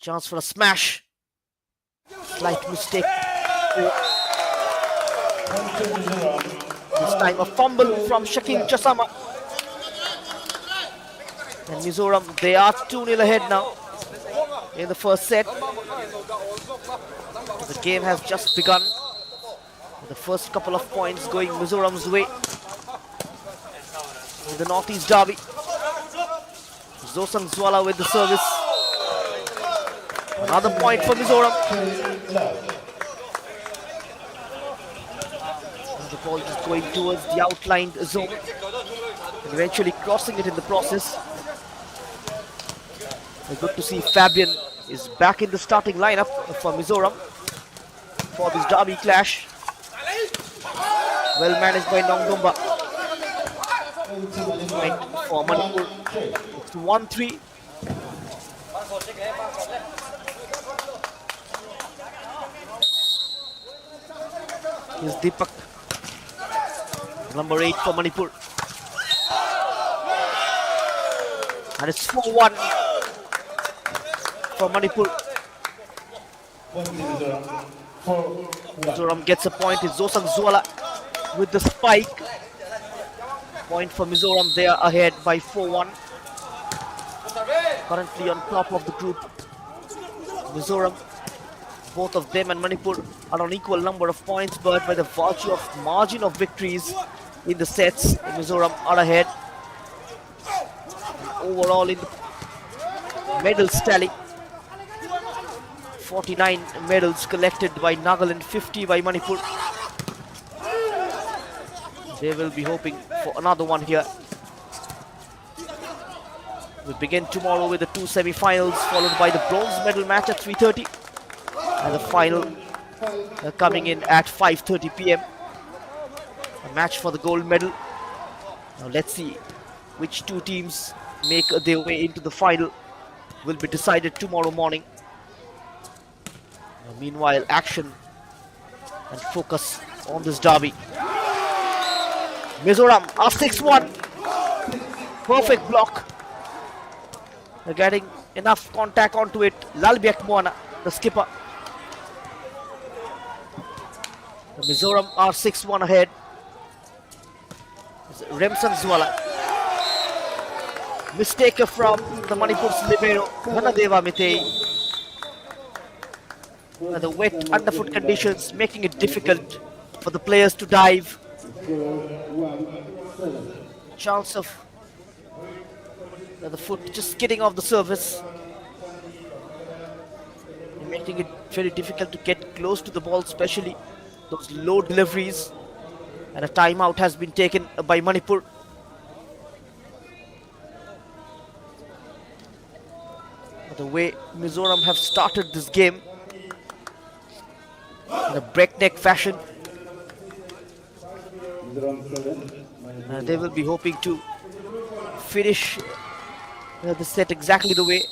Chance for a smash. Slight mistake. This time a fumble from Shakil Chasama. And Mizoram, they are 2-0 ahead now in the first set. The game has just begun. The first couple of points going Mizoram's way in the Northeast Derby. Zosang Zwala with the service. Another point for Mizoram. And the ball is going towards the outlined zone and eventually crossing it in the process. Good to see Fabian is back in the starting lineup for Mizoram for this derby clash. Well managed by Nongdomba. Point for Manipur. It's 1-3. Here's Deepak. Number 8 for Manipur. And it's 4-1 for Manipur. Mizoram gets a point. It's Zosang Zwala with the spike. Point for Mizoram. They are ahead by 4-1. Currently on top of the group. Mizoram, both of them and Manipur are on equal number of points, but by the virtue of margin of victories in the sets, Mizoram are ahead. Overall in the medals tally, 49 medals collected by Nagaland, 50 by Manipur. They will be hoping for another one here. We begin tomorrow with the 2 semi-finals, followed by the bronze medal match at 3:30, and the final coming in at 5:30 p.m. A match for the gold medal. Now let's see which two teams make their way into the final. Will be decided tomorrow morning. Meanwhile, action and focus on this derby. Mizoram are 6-1. Perfect block. They're getting enough contact onto it. Lalbiak Moana, the skipper. The Mizoram are 6-1 ahead. Remsan Zwala. Mistake from the Manipur's libero, Dhanadeva Mitei. The wet underfoot conditions making it difficult for the players to dive. Chance of the foot just skidding off the surface, making it very difficult to get close to the ball, especially those low deliveries. And a timeout has been taken by Manipur. The way Mizoram have started this game in a breakneck fashion, they will be hoping to finish the set exactly the way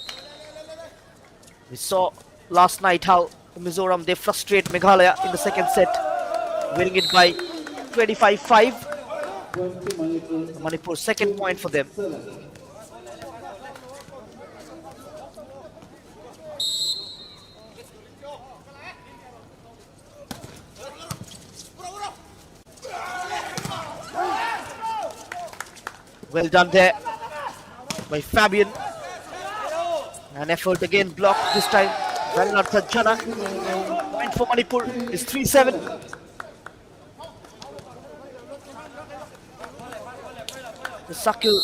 we saw last night how Mizoram, they frustrate Meghalaya in the second set, winning it by 25-5. Manipur's second point for them. Well done there by Fabian. An effort again blocked this time. Valnartha Jana. Point for Manipur is 3-7. The Shakil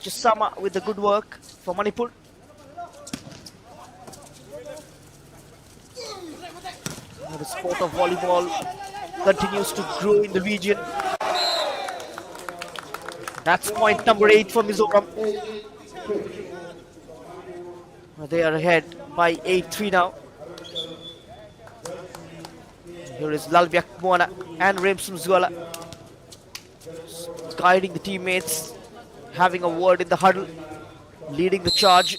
Chasama with the good work for Manipur. The sport of volleyball continues to grow in the region. That's point number 8 for Mizoram. They are ahead by 8-3 now. Here is Lalbiak Moana and Remsum Zwala guiding the teammates, having a word in the huddle, leading the charge.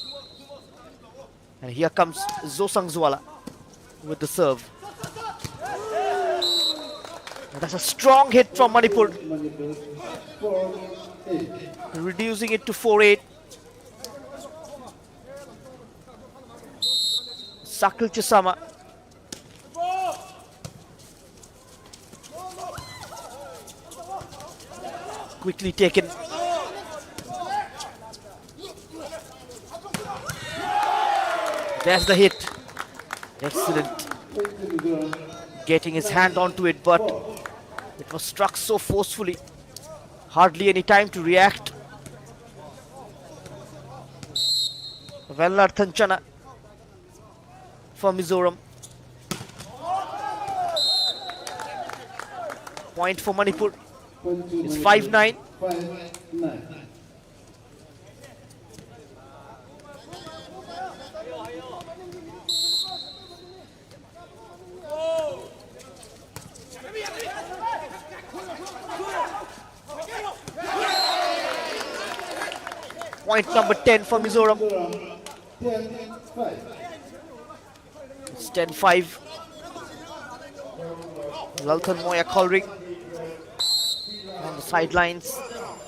And here comes Zosang Zwala with the serve. And that's a strong hit from Manipur, reducing it to 4-8. Sakil Chisama. Quickly taken. There's the hit. Excellent. Getting his hand onto it, but it was struck so forcefully. Hardly any time to react. Velnar Thanchana for Mizoram. Point for Manipur. It's 5-9. Point number 10 for Mizoram. It's 10-5. Lalthan Moya Kolring on the sidelines,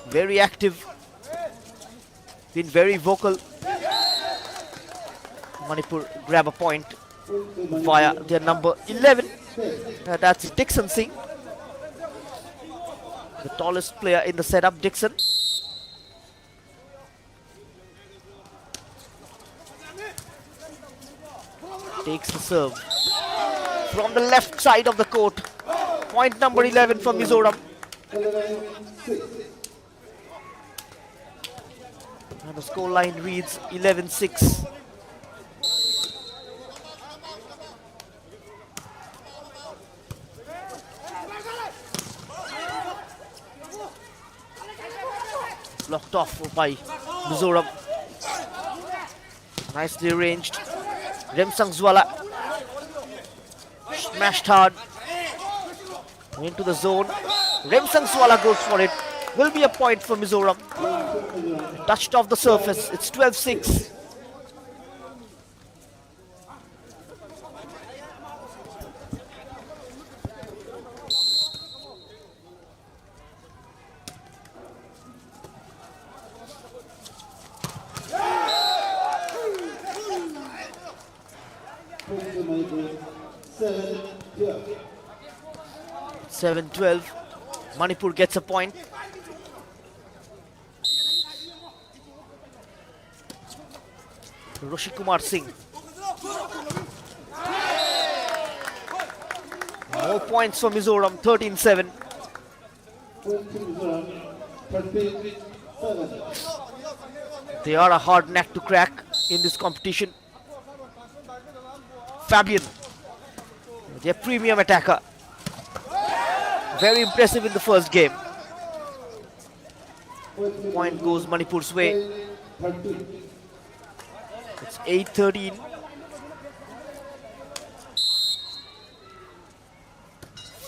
very active, been very vocal. Manipur grab a point via their number 11. That's Dixon Singh, the tallest player in the setup. Dixon. Takes the serve from the left side of the court. Point number 11 for Mizoram. And the score line reads 11-6. Blocked off by Mizoram. Nicely arranged. Remsang Zwala smashed hard into the zone. Remsang Zwala goes for it. Will be a point for Mizoram. Touched off the surface. It's 12-6. Seven 12. Manipur gets a point. Roshi Kumar Singh. More points for Mizoram. 13-7. They are a hard nut to crack in this competition. Fabian, their premium attacker. Very impressive in the first game. Point goes Manipur's way. It's 8-13.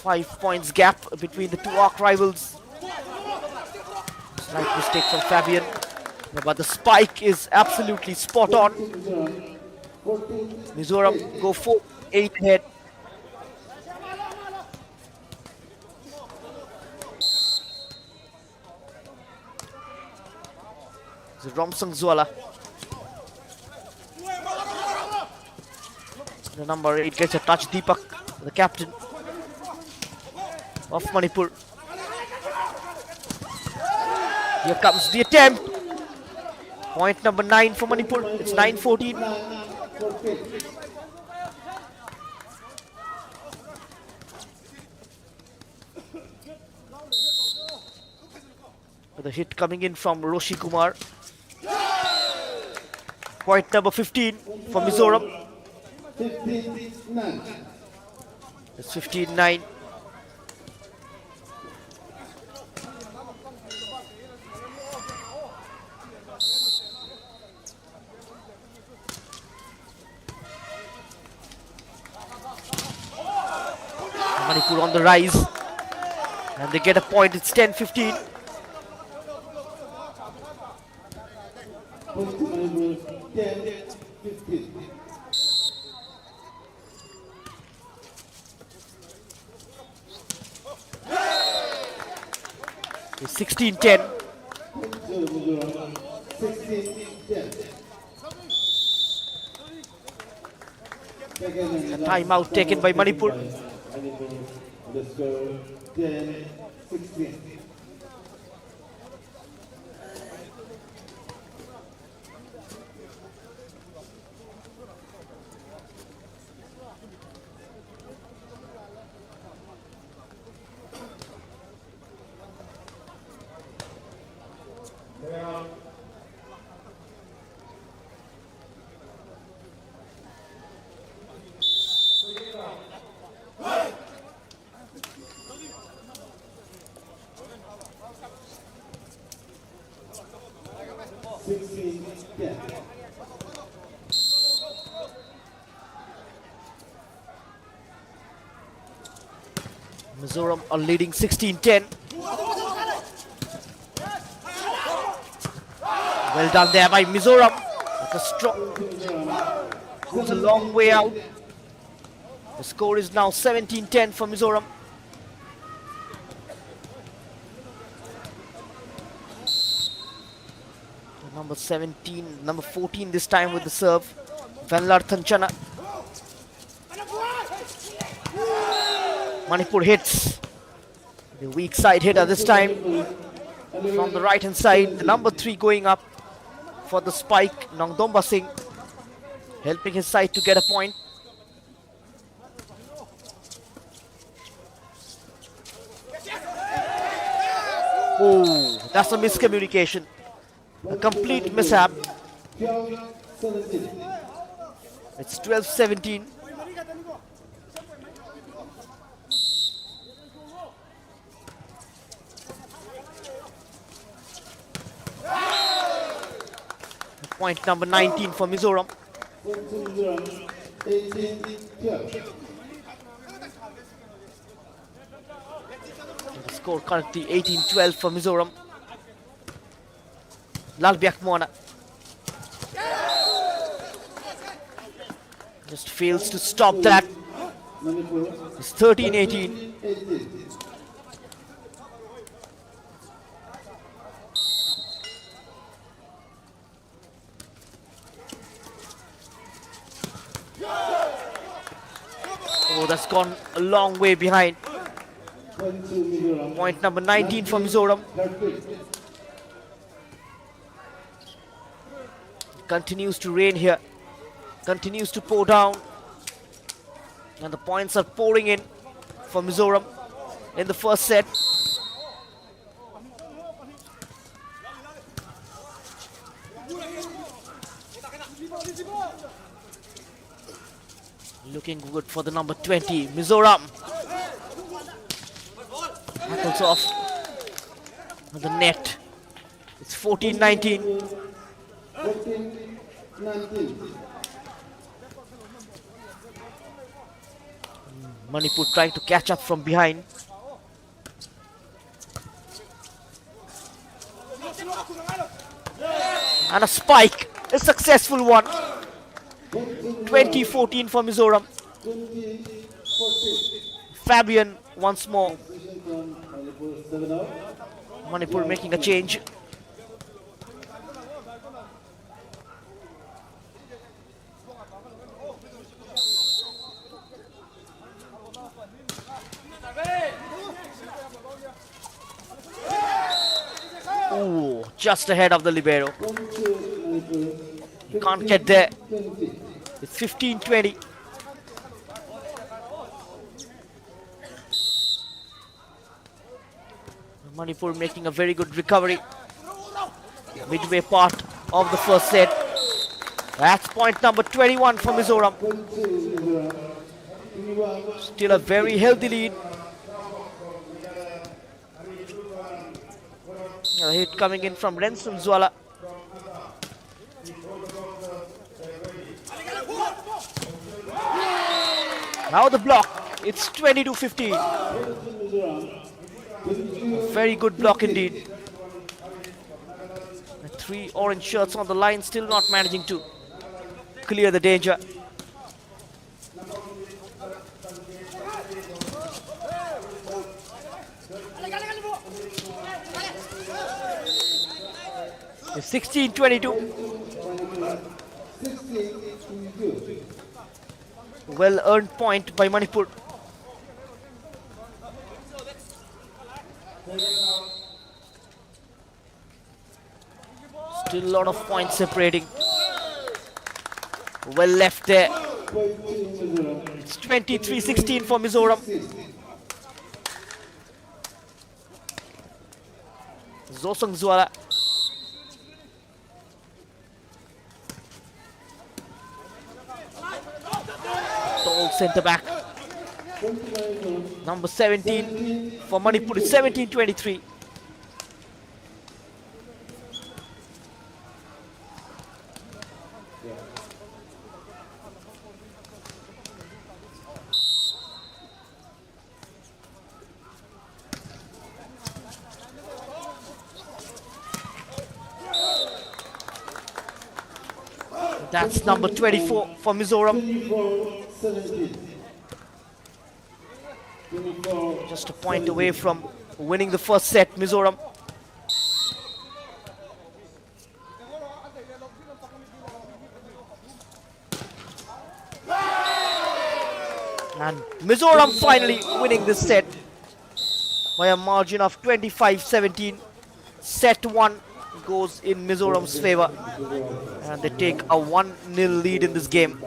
Five points gap between the two arch rivals. Slight mistake from Fabian, but the spike is absolutely spot on. Mizoram go 4-8 ahead. Remsang Zwala. The number 8 gets a touch. Deepak, the captain of Manipur. Here comes the attempt. Point number 9 for Manipur. It's 9-14. The hit coming in from Roshi Kumar. Point number 15 for Mizoram. It's 15-9. Manipur on the rise. And they get a point. It's 10-15. It's 16-10. A timeout taken by Manipur. The score 10-16. Mizoram are leading 16-10. Well done there by Mizoram. With a strong, goes a long way out. The score is now 17-10 for Mizoram. Number 17, number 14 this time with the serve. Vanlar Thanchana. Manipur hits. The weak side hitter this time. From the right hand side, the number 3 going up for the spike, Nongdomba Singh. Helping his side to get a point. Oh, that's a miscommunication. A complete mishap. It's 12-17. Point number 19 for Mizoram. The score currently 18-12 for Mizoram. Lalbyak Mona just fails to stop that. It's 13-18. Oh, that's gone a long way behind. Point number 19 for Mizoram. Continues to rain here. Continues to pour down. And the points are pouring in for Mizoram in the first set. Looking good for the number 20, Mizoram. Tackles off on the net. It's 14-19. Manipur trying to catch up from behind. And a spike, a successful one. 20-14 for Mizoram. Fabian once more. Manipur making a change. Oh, just ahead of the libero. You can't get there. It's 15-20. Manipur making a very good recovery. Midway part of the first set. That's point number 21 for Mizoram. Still a very healthy lead. A hit coming in from Rensun Zwala. Now the block. It's 20-15. Very good block indeed. The 3 orange shirts on the line still not managing to clear the danger. It's 16-22. Well earned point by Manipur. Still a lot of points separating. Well left there. It's 23-16 for Mizoram. Zosang Zwala. Tall centre back. Number 17 for Manipur is 17-23. That's number 24 for Mizoram. 24-17. Just a point away from winning the first set, Mizoram. And Mizoram finally winning this set by a margin of 25-17. Set 1 goes in Mizoram's favor. And they take a 1-0 lead in this game.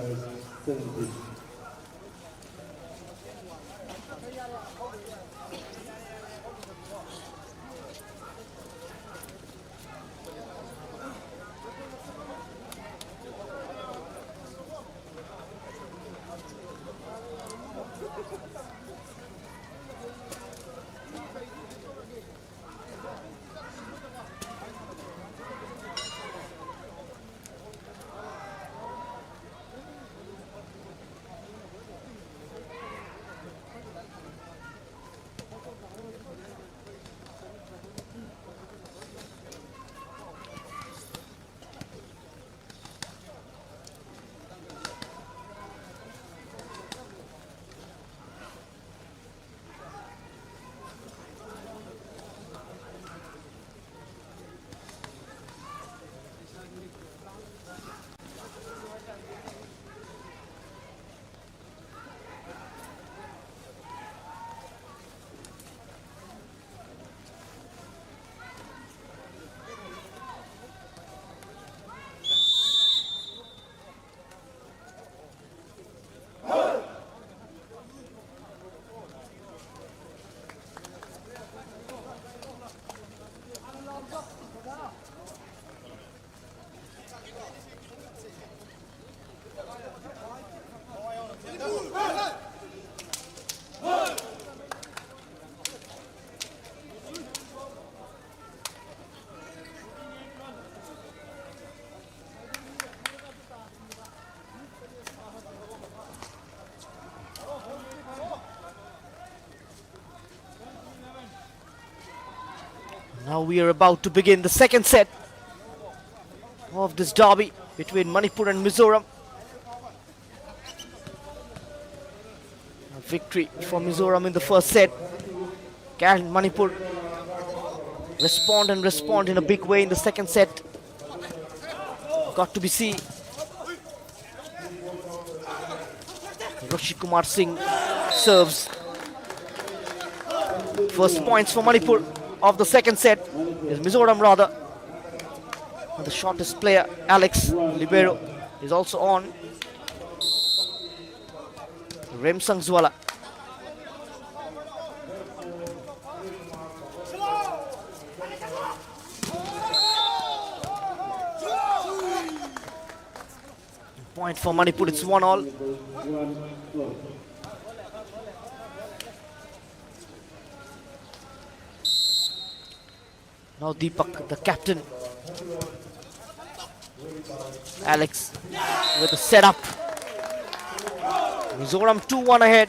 Now we are about to begin the second set of this derby between Manipur and Mizoram. A victory for Mizoram in the first set. Can Manipur respond in a big way in the second set? Got to be seen. Roshi Kumar Singh serves. First points for Manipur of the second set is Mizoram rather. And the shortest player, Alex Libero, is also on. Remsang Zwala. Point for Manipur, it's 1-1. Now Deepak, the captain. Alex with the setup. Mizoram 2-1 ahead.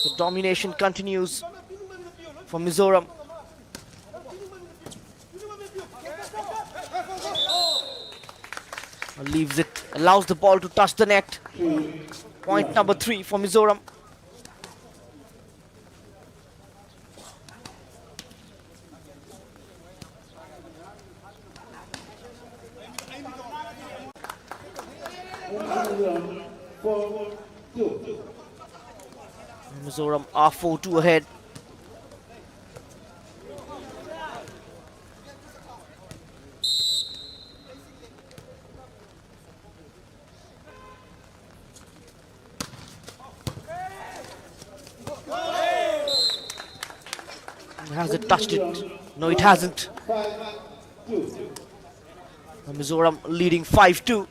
The domination continues for Mizoram. Leaves it, allows the ball to touch the net. Point number 3 for Mizoram. Mizoram are 4-2 ahead. Has it touched it? No, it hasn't. 5-2. Mizoram leading 5-2.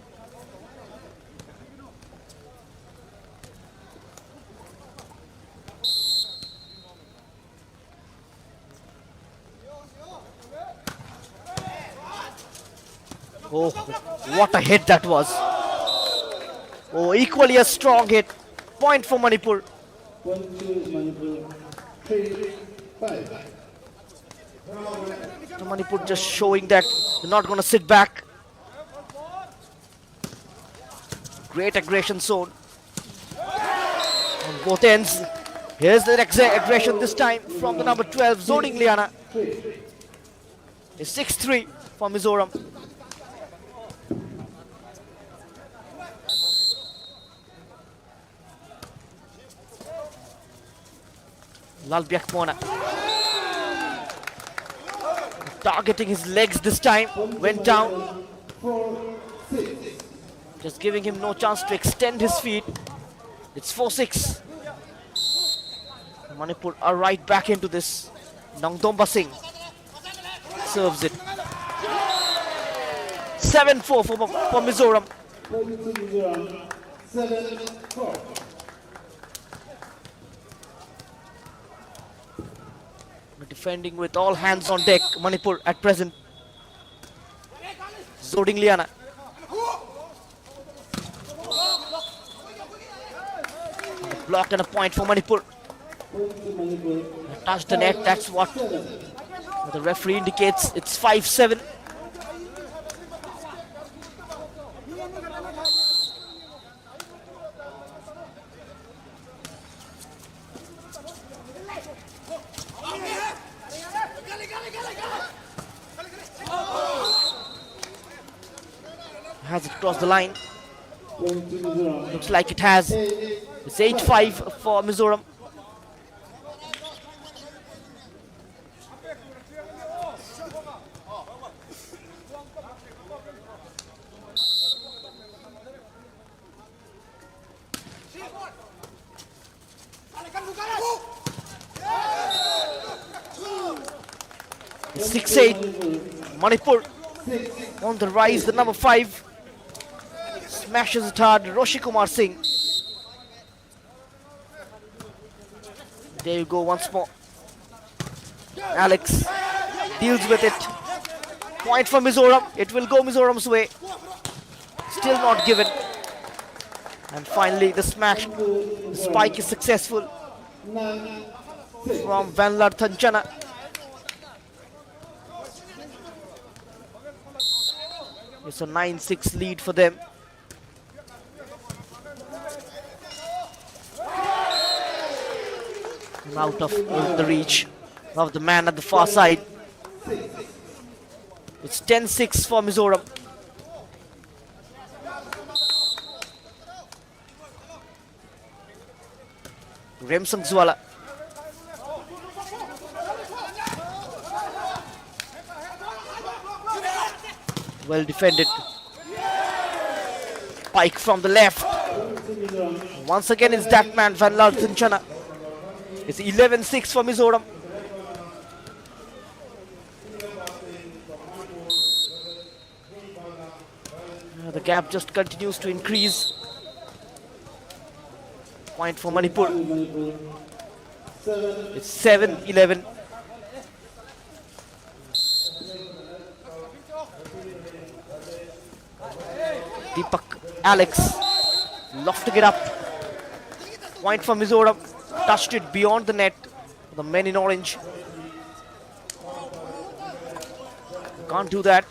Oh, what a hit that was. Oh, equally a strong hit. Point for Manipur. 1-2 Manipur. 3-5. So Manipur just showing that they're not going to sit back. Great aggression zone on both ends. Here's the aggression this time from the number 12, Zoding Liana. It's 6-3 for Mizoram. Lalbiak Mona targeting his legs this time, went down, 4-6. just giving him no chance to extend his feet. It's 4-6. Manipur are right back into this. Nangdomba Singh serves it. 7-4 for Mizoram. 7-4. Defending with all hands on deck, Manipur at present. Zoding Liana. A block and a point for Manipur. Touch the net, that's what the referee indicates. It's 5-7. Has it crossed the line? Looks like it has. It's 8-5 for Mizoram. It's 6-8. Manipur on the rise, the number 5. Smashes it hard, Roshi Kumar Singh. There you go once more. Alex deals with it. Point for Mizoram. It will go Mizoram's way. Still not given. And finally the smash. The spike is successful from Vanlar Thanchana. It's a 9-6 lead for them. Out of the reach of the man at the far side. It's 10-6 for Mizoram. Remsang Zwala. Well defended. Pike from the left. Once again it's that man, Vanlal Thinchana. It's 11-6 for Mizoram. The gap just continues to increase. Point for Manipur. It's 7-11. Deepak Alex lofting it up. Point for Mizoram. Touched it beyond the net. The men in orange. Can't do that.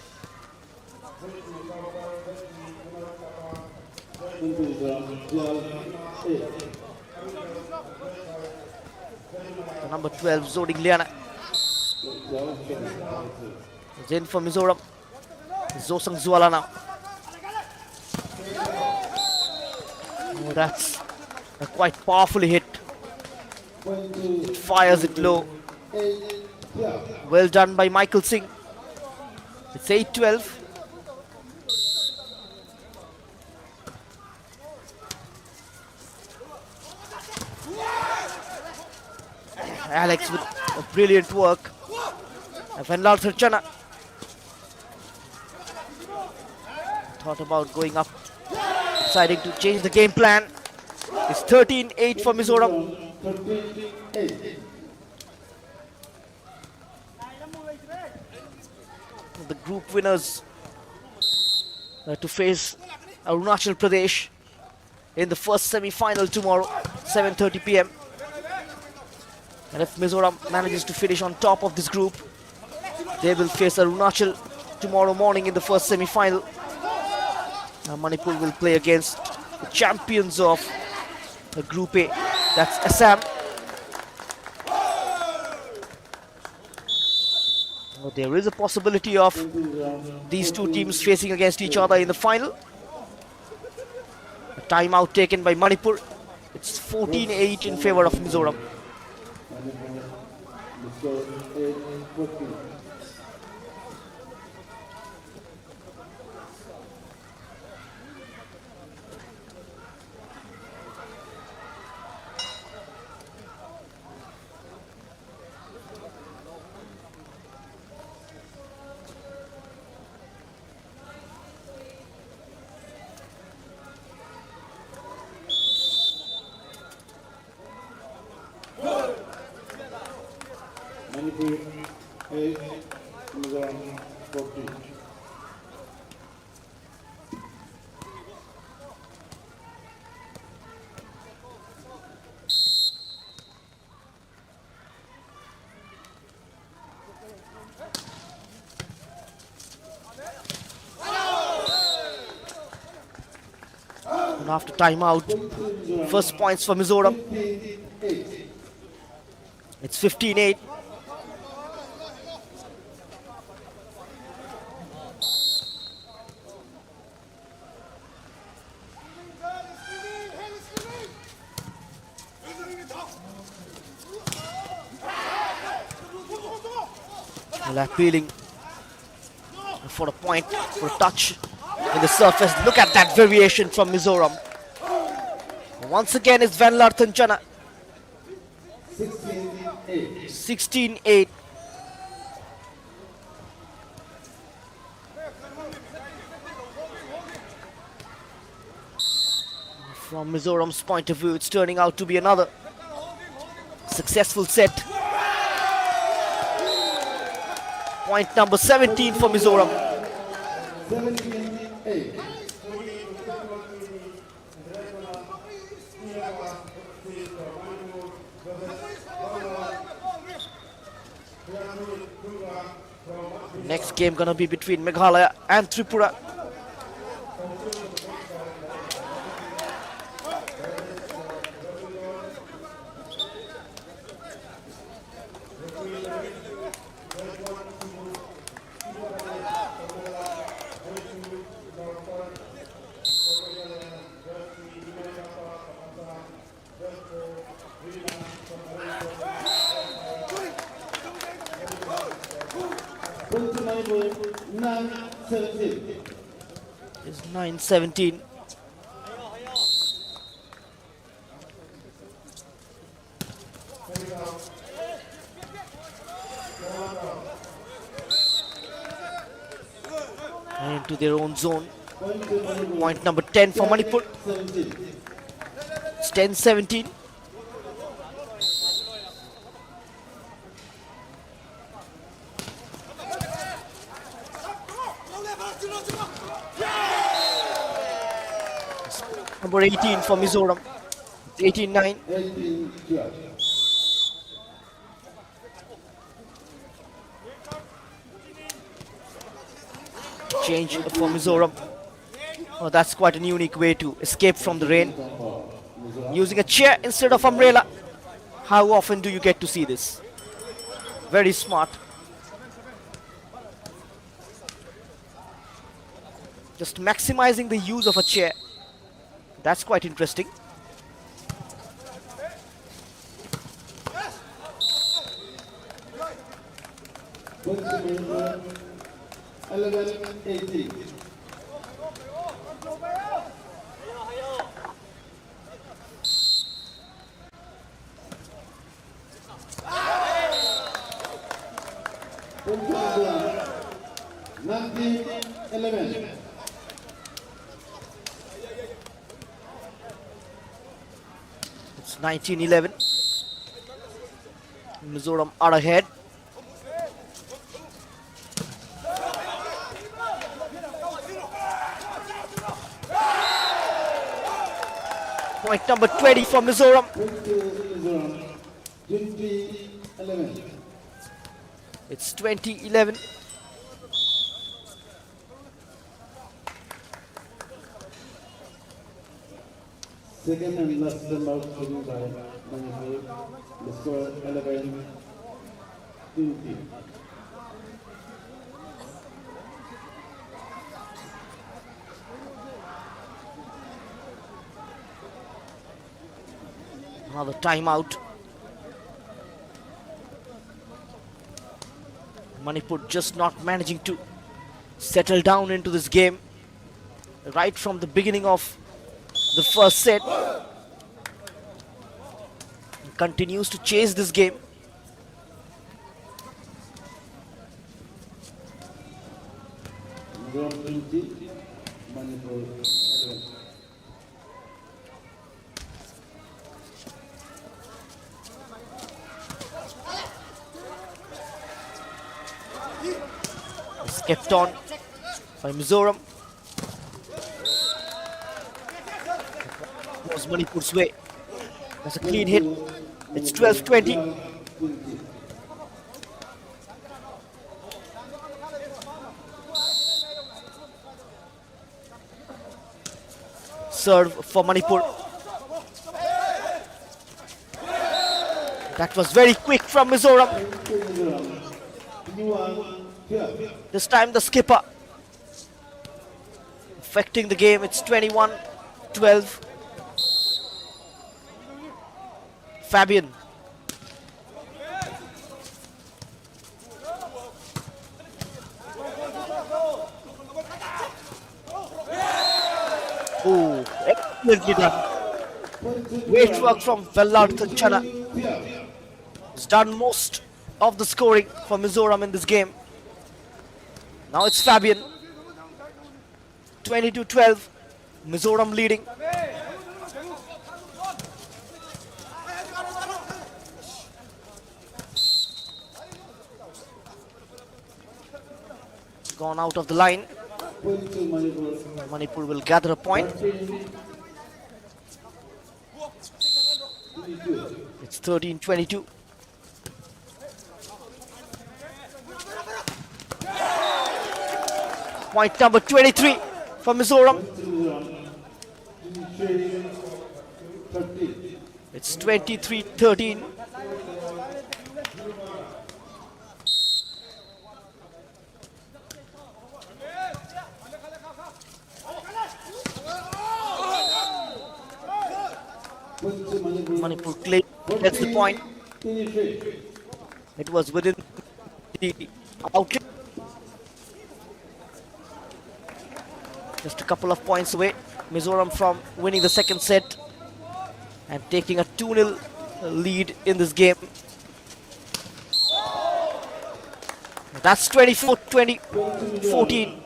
The number 12, Zoding Liana. It's in for Mizoram. Zosang Zwala now. Oh, that's a quite powerfully hit. Fires it low. 8-12. Well done by Michael Singh. It's 8-12. Alex with a brilliant work. Venlal Thirchana thought about going up, deciding to change the game plan. It's 13-8 for Mizoram. 13-8. The group winners to face Arunachal Pradesh in the first semi-final tomorrow, 7:30 p.m. And if Mizoram manages to finish on top of this group, they will face Arunachal tomorrow morning in the first semi-final. Manipur will play against the champions of Group A, that's Assam. There is a possibility of these two teams facing against each other in the final. A timeout taken by Manipur. It's 14-8 in favor of Mizoram. Score 8-14. Manipur 8, Mizoram 14. And after timeout, first points for Mizoram. 15-8. It's 15-8. Well, appealing for a point, for a touch in the surface. Look at that variation from Mizoram. Once again, it's Venlar Thirchana. 16-8. 16-8. From Mizoram's point of view, it's turning out to be another successful set. Point number 17 for Mizoram. 17-8. Next game gonna be between Meghalaya and Tripura. Manipur 9-17. It's 9-17. And into their own zone. Point number 10 for Manipur. 17. It's 10-17. Number 18 for Mizoram. It's 18-9. 18-12. Change for Mizoram. Oh, that's quite a unique way to escape from the rain. Using a chair instead of umbrella. How often do you get to see this? Very smart. Just maximizing the use of a chair. That's quite interesting. Point to Manipur 11-18. Point to Mizoram 19-11. It's 19-11. Mizoram are ahead. Point number 20 for Mizoram. Point to Mizoram 20-11. It's 20-11. Second and last time out given by Manipur. The score 11-20. Another timeout. Manipur just not managing to settle down into this game right from the beginning of the first set. Continues to chase this game. Mizoram 20, Manipur 11. It's kept on by Mizoram. Was Manipur's way. That's a clean hit. It's 12-20. Serve for Manipur. That was very quick from Mizoram. This time the skipper affecting the game. It's 21-12. Fabian. Oh, excellently done. Great work from Vellard Kanchana. He's done most of the scoring for Mizoram in this game. Now it's Fabian. 22-12. Mizoram leading. Gone out of the line. Manipur will gather a point. It's 13-22. Point number 23 for Mizoram. It's 23-13. Manipur gets the point. It was within the outlet. Just a couple of points away. Mizoram from winning the second set and taking a 2-0 lead in this game. That's 24-20, 14.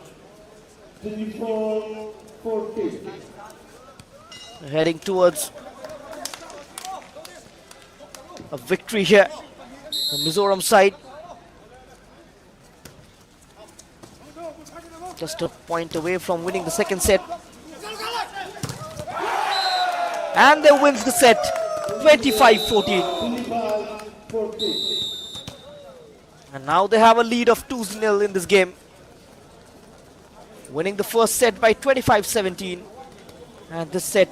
24-14. Heading towards a victory here. The Mizoram side. Just a point away from winning the second set. And they wins the set 25-14. 25-14. And now they have a lead of 2-0 in this game. Winning the first set by 25-17. And this set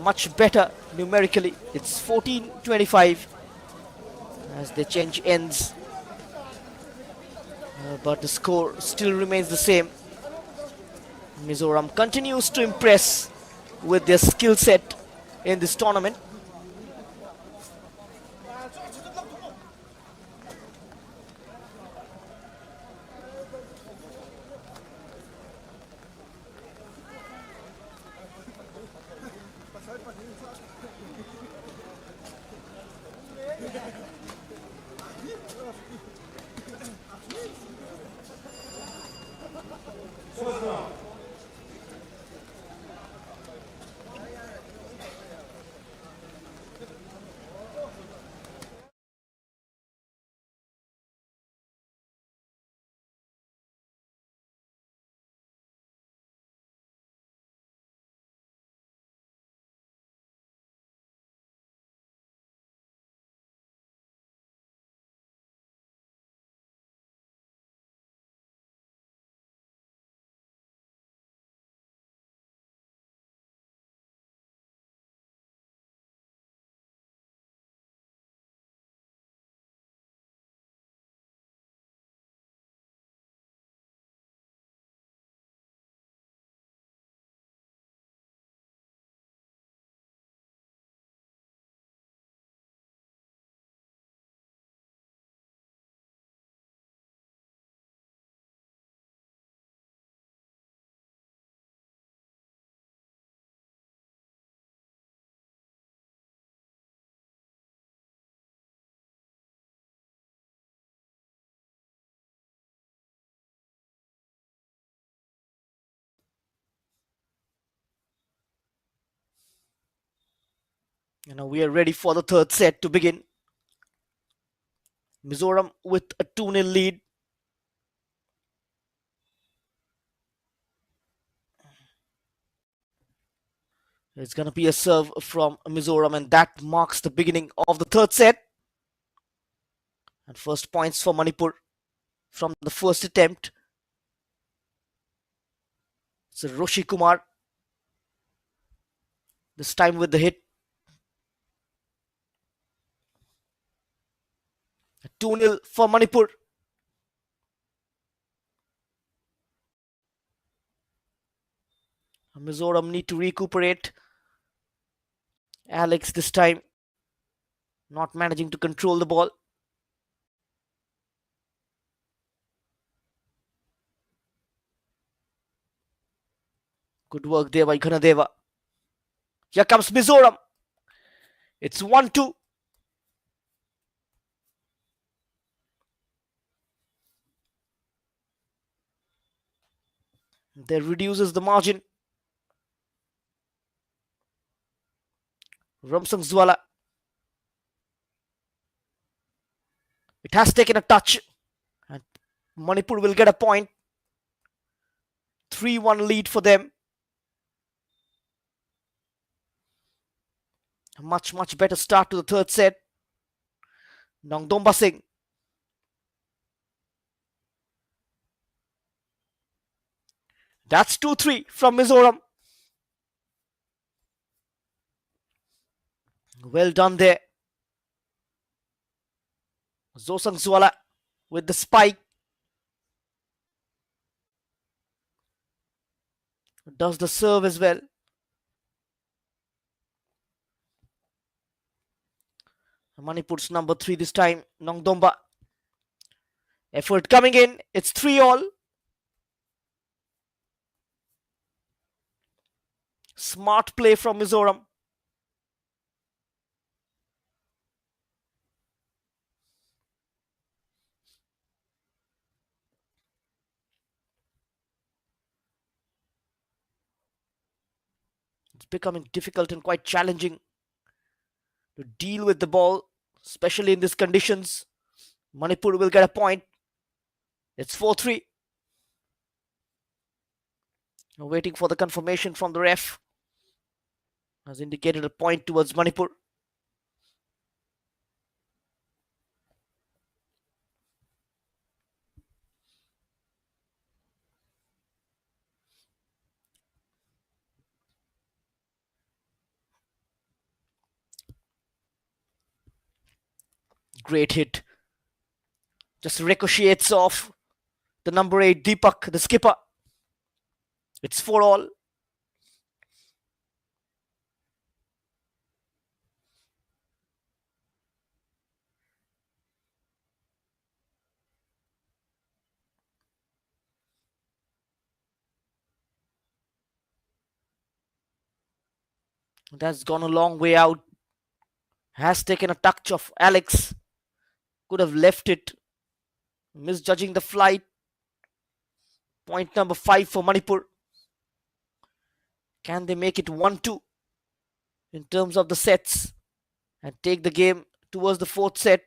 much better numerically. It's 14-25 as they change ends. But the score still remains the same. Mizoram continues to impress with their skill set in this tournament. We are ready for the third set to begin. Mizoram with a 2-0 lead. It's going to be a serve from Mizoram, and that marks the beginning of the third set. And first points for Manipur from the first attempt. It's Roshi Kumar. This time with the hit. 2-0 for Manipur. Mizoram need to recuperate. Alex this time not managing to control the ball. Good work there by Ghanadeva. Here comes Mizoram. It's 1-2. That reduces the margin. Ramsang Zwala. It has taken a touch. And Manipur will get a point. 3-1 lead for them. A much better start to the third set. Nongdomba Singh. That's 2-3 from Mizoram. Well done there. Zosang Zwala with the spike. Does the serve as well. Manipur's number 3 this time. Nongdomba. Effort coming in. It's 3-all. Smart play from Mizoram. It's becoming difficult and quite challenging to deal with the ball, especially in these conditions. Manipur will get a point. It's 4-3. Waiting for the confirmation from the ref. Has indicated a point towards Manipur. Great hit. Just ricochets off the number 8 Deepak, the skipper. It's 4-all. That's gone a long way out. Has taken a touch of Alex. Could have left it. Misjudging the flight. Point number 5 for Manipur. Can they make it 1-2 in terms of the sets and take the game towards the fourth set?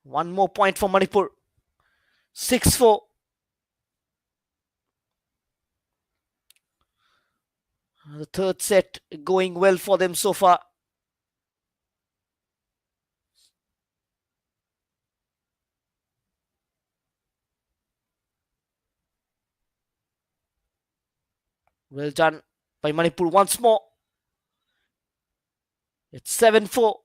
One more point for Manipur. 6-4. The third set going well for them so far. Well done by Manipur once more. It's 7-4.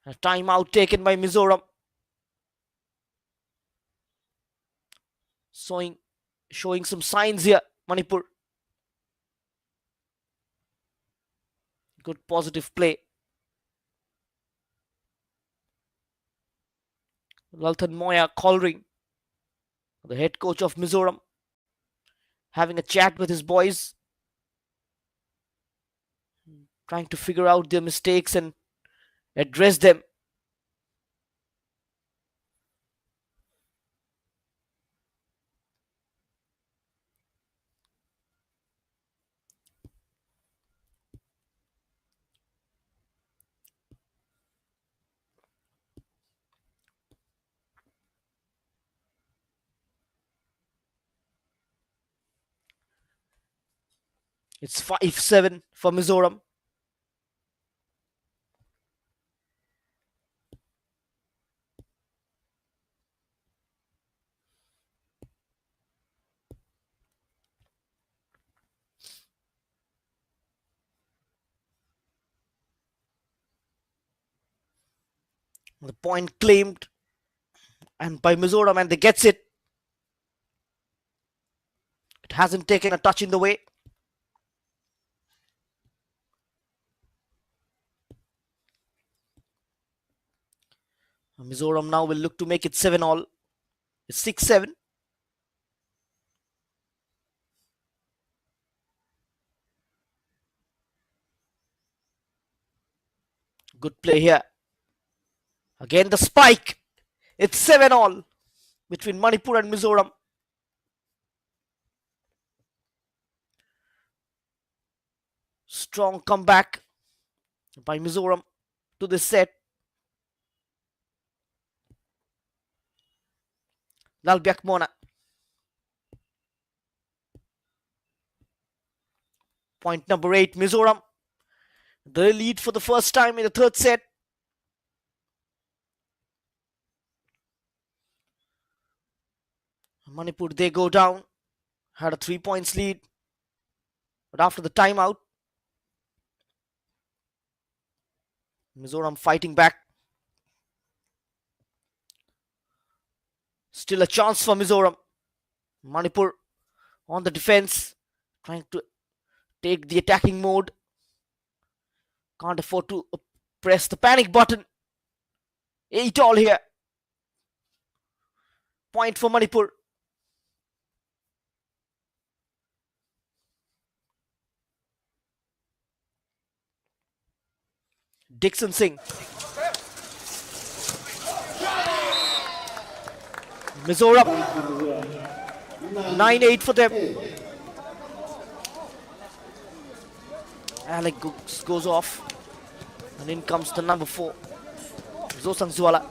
A timeout taken by Mizoram. Showing some signs here, Manipur. Good positive play. Lalthan Moya Colring, the head coach of Mizoram, having a chat with his boys, trying to figure out their mistakes and address them. It's 5-7 for Mizoram. The point claimed and by Mizoram, and they gets it. It hasn't taken a touch in the way. Mizoram now will look to make it 7-all. It's 6-7. Good play here. Again the spike. It's 7-all between Manipur and Mizoram. Strong comeback by Mizoram to this set. Lalbiak Mona. Point number 8, Mizoram. The lead for the first time in the third set. Manipur, they go down. Had a 3 points lead. But after the timeout, Mizoram fighting back. Still a chance for Mizoram. Manipur on the defense, trying to take the attacking mode. Can't afford to press the panic button. 8-all here. Point for Manipur. Dixon Singh. Mizoram. 9-8 for them. Alec goes off. And in comes the number 4, Zosang Zwala.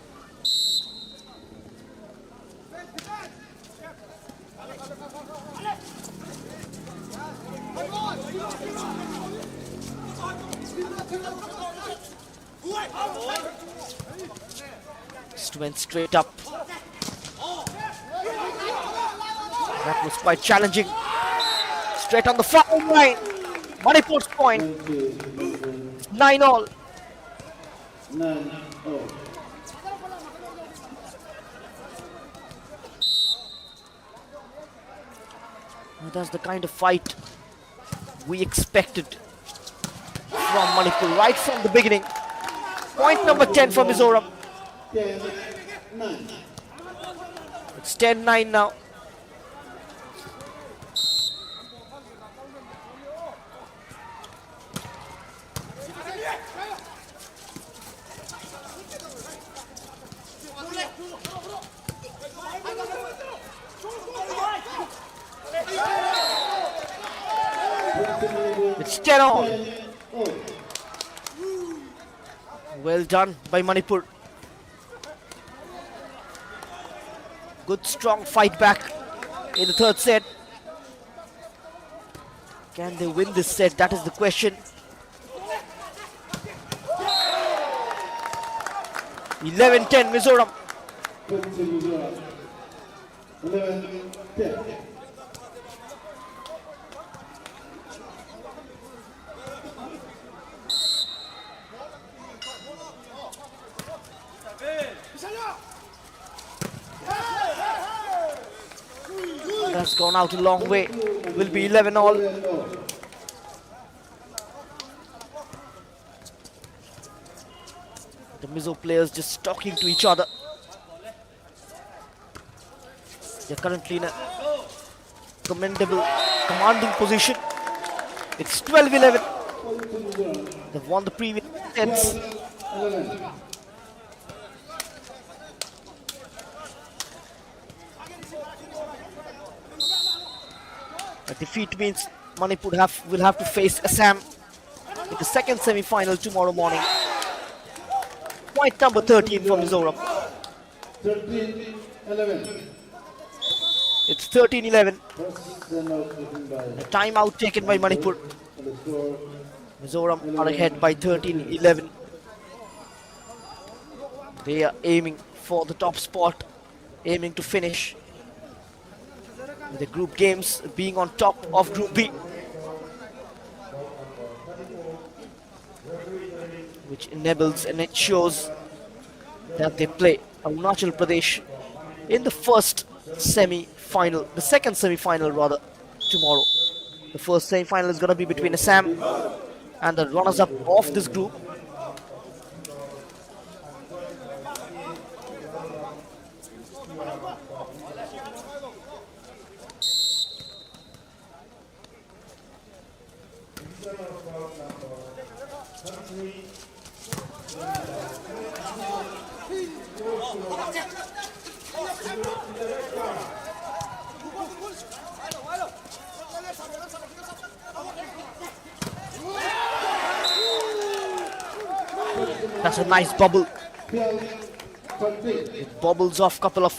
Just went straight up. That was quite challenging. Straight on the foul line. Manipur's point. 9-all. 9-all. That's the kind of fight we expected from Manipur right from the beginning. Point number 10 for Mizoram. 10-9. It's 10-9 now. It's 10-all. Well done by Manipur. Good strong fight back in the third set. Can they win this set? That is the question. 11-10 Mizoram. 11-10. That's gone out a long way. Will be 11-all. The Mizo players just talking to each other. They're currently in a commendable, commanding position. It's 12-11. They've won the previous sets. A defeat means Manipur will have to face Assam in the second semi-final tomorrow morning. Point number 13 for Mizoram. 13-11. It's 13-11. First timeout taken by A timeout taken by Manipur. and the score Mizoram are ahead by 13-11. They are aiming for the top spot, aiming to finish with the group games being on top of Group B, which enables and ensures that they play Arunachal Pradesh in the first semi-final, the second semi-final rather, tomorrow. The first semi-final is going to be between Assam and the runners-up of this group. That's a nice bubble. 12-13. It bobbles off a couple of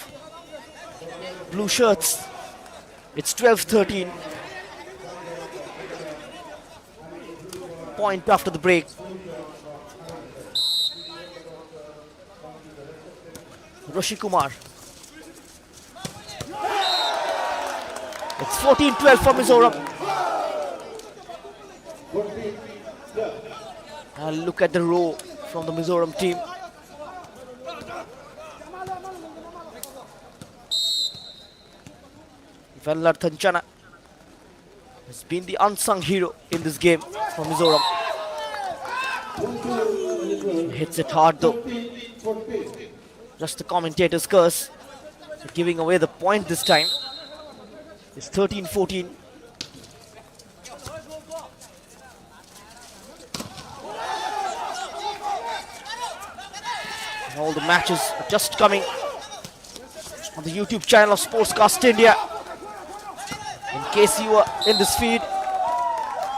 blue shirts. It's 12-13. Point after the break. Rishi Kumar. It's 14-12 for Mizoram. 14, And look at the row from the Mizoram team. Vellar Thanchana has been the unsung hero in this game for Mizoram. Hits it hard though. 14. Just the commentator's curse. They're giving away the point this time. It's 13-14. And all the matches are just coming on the YouTube channel of Sportscast India. In case you are in this feed,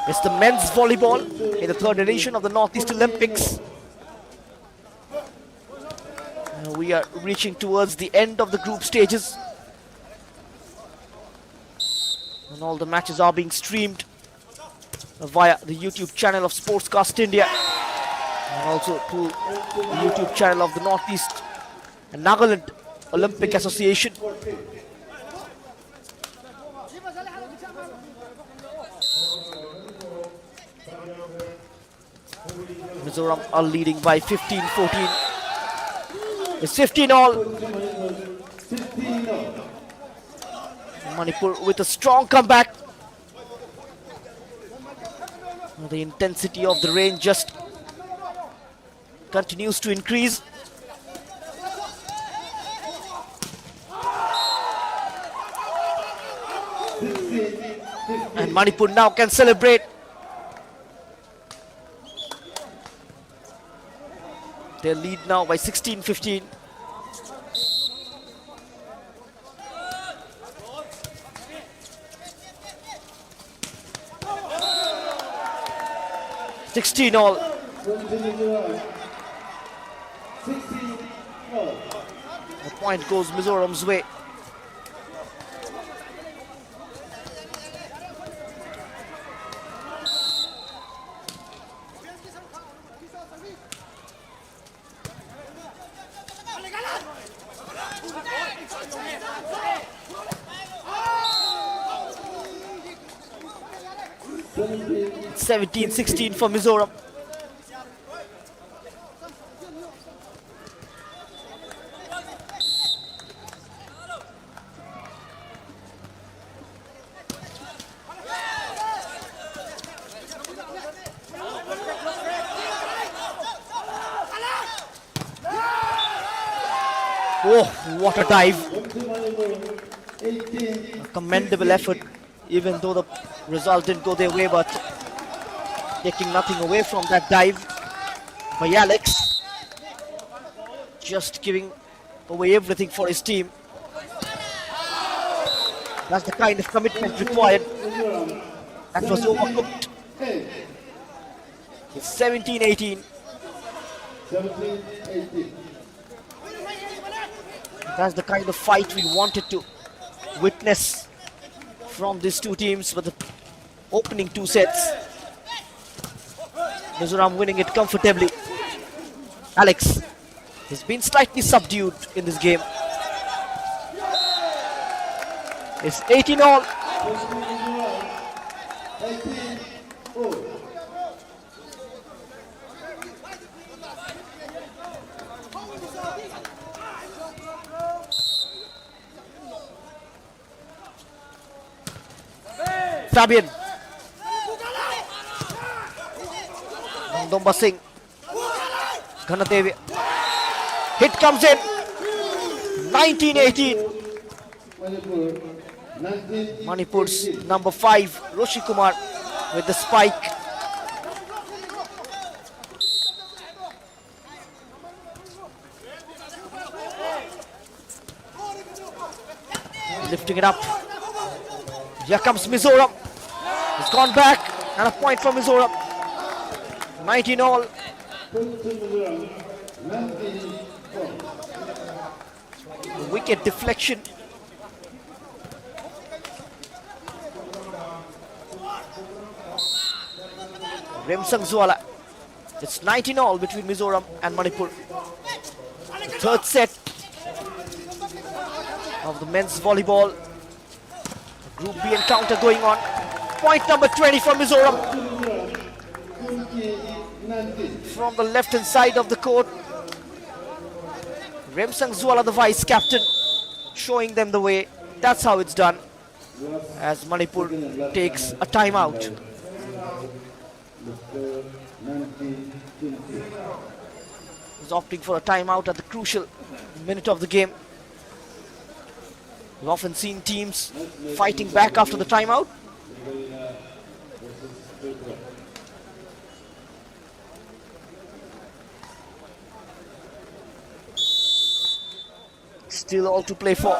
it's the men's volleyball in the third edition of the Northeast Olympics. We are reaching towards the end of the group stages. And all the matches are being streamed via the YouTube channel of Sportscast India. And also to the YouTube channel of the Northeast and Nagaland Olympic Association. Mizoram are leading by 15-14. It's 15-all. 15. Manipur with a strong comeback. The intensity of the rain just continues to increase. And Manipur now can celebrate. They lead now by 16-15. All. 16. The point goes Mizoram's way. It's 17-16 for Mizoram. Oh, what a dive. A commendable effort, even though the result didn't go their way, but taking nothing away from that dive by Alex. Just giving away everything for his team. That's the kind of commitment required. That was overcooked. It's 17-18. 17-18. That's the kind of fight we wanted to witness from these two teams for the opening two sets. Mizoram winning it comfortably. Alex has been slightly subdued in this game. It's 18 all. 18-4. Fabian. Domba Singh. Ghanadevi. Hit comes in. 19-18. Manipur's number 5, Roshi Kumar, with the spike. Lifting it up. Here comes Mizoram. He's gone back, and a point for Mizoram. 19 all. Wicket deflection. Remsang Zwala. It's 19 all between Mizoram and Manipur. The third set of the men's volleyball. Group B encounter going on. Point number 20 for Mizoram. From the left hand side of the court. Remsang Zwala, the vice captain, showing them the way. That's how it's done. As Manipur takes a timeout. He's opting for a timeout at the crucial minute of the game. We've often seen teams fighting back after the timeout. Still all to play for.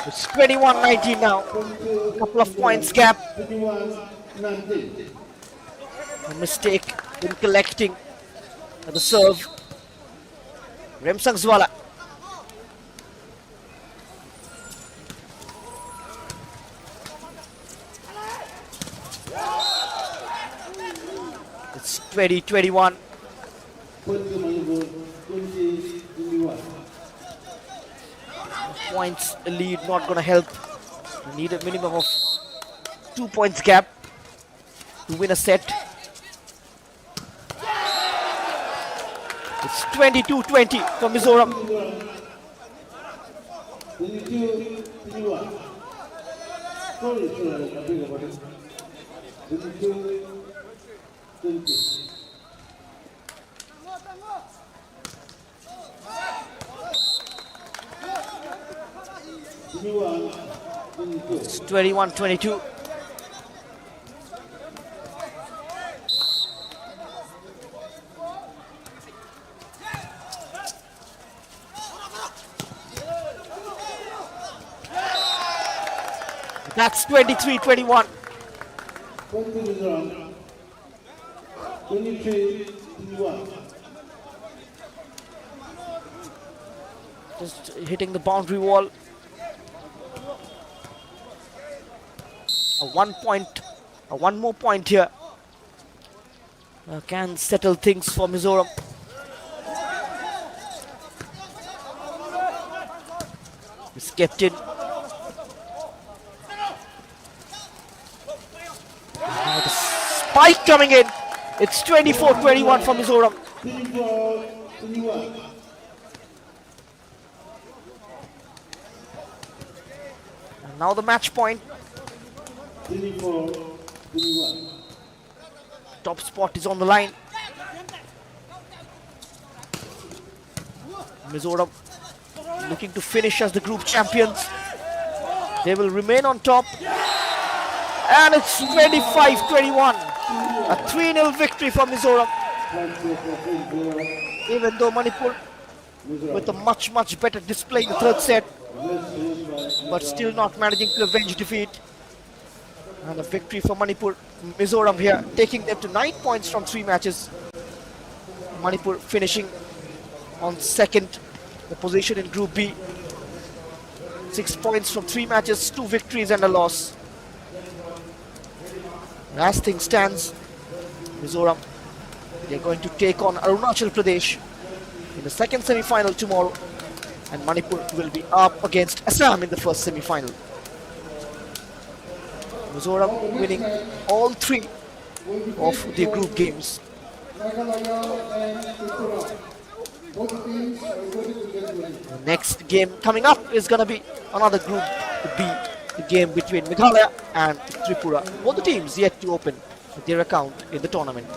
It's 21-19 now. A couple of points gap. A mistake in collecting at the serve. Remsang Zwala. It's 20-21. Points lead not going to help. You need a minimum of 2 points gap to win a set. It's 22-20 for Mizoram. 22-21. Sorry, sir. 22-20. It's 21-22. That's 23-21. 23-21. Just hitting the boundary wall. One more point here can settle things for Mizoram. He's kept in. Now the spike coming in. It's 24-21 for Mizoram. 24-21. And now the match point. 24-21. Top spot is on the line. Mizoram looking to finish as the group champions. They will remain on top. And it's 25-21. A 3-0 victory for Mizoram. Even though Manipur with a much better display in the third set, but still not managing to avenge defeat. And a victory for Manipur. Mizoram here taking them to 9 points from 3 matches. Manipur finishing on second the position in Group B. 6 points from 3 matches, 2 victories and a loss. And as things stands, Mizoram, they're going to take on Arunachal Pradesh in the second semi-final tomorrow, and Manipur will be up against Assam in the first semi-final. Mizoram winning all 3 of their group games. The next game coming up is going to be another Group B, the game between Meghalaya and Tripura. Both the teams yet to open their account in the tournament.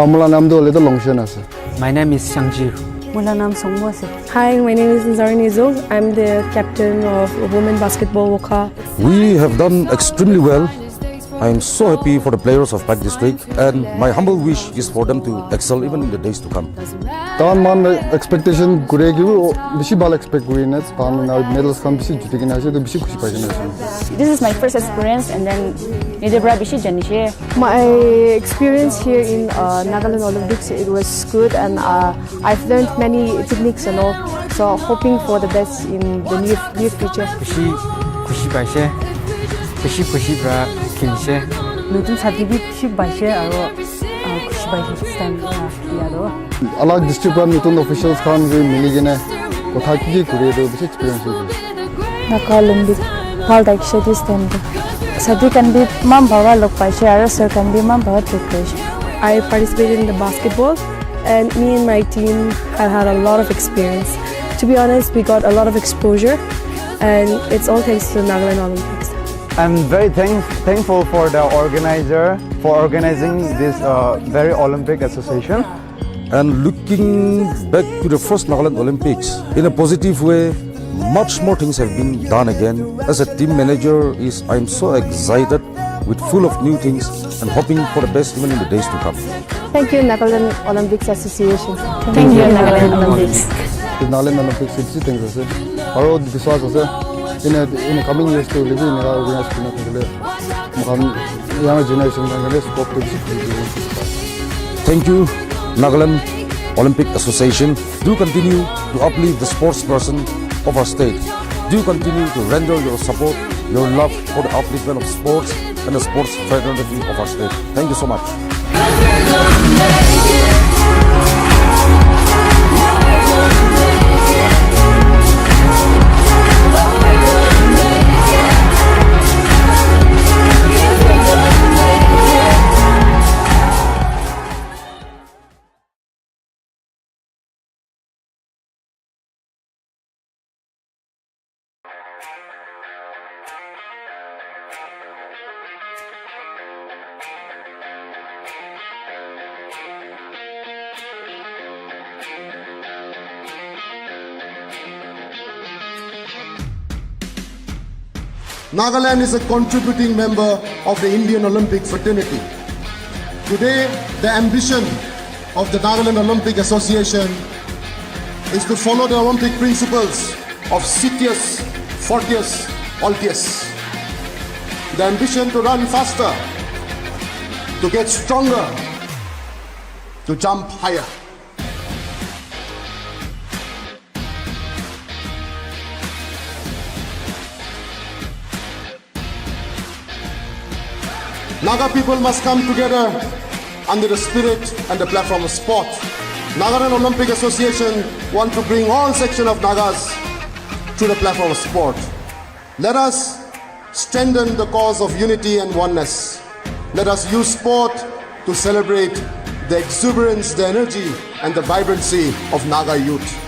আমার নাম তো হলে লংশন আছে My name is Shangjir. मेरा नाम सोमू है। Hi, my name is Nizari Nizul. I'm the captain of women basketball Wokha. We have done extremely well I am so happy for the players of Pak District, and my humble wish is for them to excel even in the days to come. Taman expectation guregu bishi bal expect guriness taman medals kam bishi jutigina ase to bishi khushi paigina ase. This is my first experience, and then Nidebra bishi janishe. My experience here in Nagaland Olympics, it was good, and I've learned many techniques and all. So hoping for the best in the near future. খুশি পাইছে বেছি খুশি পৰা খেলিছে নতুন certificate খুশি পাইছে আৰু খুশি পাইছে ষ্টেণ্ড ইয়াৰো Alag district ban nutun officials khan ge miligine kotha ki kure do bishi experience hoye. Nagaland ভাল দেখছে this time সাদি can be mam bhawa log paise আৰু sir can be mam bhawa take কৰিছে. I participated in the basketball, and me and my team have had a lot of experience. To be honest, we got a lot of exposure, and it's all thanks to the Nagaland Olympics. I'm very thankful for the organizer for organizing this very Olympic association. And looking back to the first Nagaland Olympics, in a positive way, much more things have been done again. As a team manager, I'm so excited with full of new things and hoping for the best even in the days to come. Thank you, Nagaland Olympics Association. Thank you Nagaland Olympics. Nagaland Olympics bishi things ase aro biswas ase in the coming years to live in Naga organize kuna thile makhan young generation ngale scope to bishi. Thank you, Nagaland Olympic Association. Do continue to uplift the sports person of our state. Do continue to render your support, your love for the upliftment of sports and the sports fraternity of our state. Thank you so much. Nagaland is a contributing member of the Indian Olympic fraternity. Today, the ambition of the Nagaland Olympic Association is to follow the Olympic principles of Citius, Fortius, Altius. The ambition to run faster, to get stronger, to jump higher. Naga people must come together under the spirit and the platform of sport. Nagaland Olympic Association want to bring all sections of Nagas to the platform of sport. Let us strengthen the cause of unity and oneness. Let us use sport to celebrate the exuberance, the energy, and the vibrancy of Naga youth.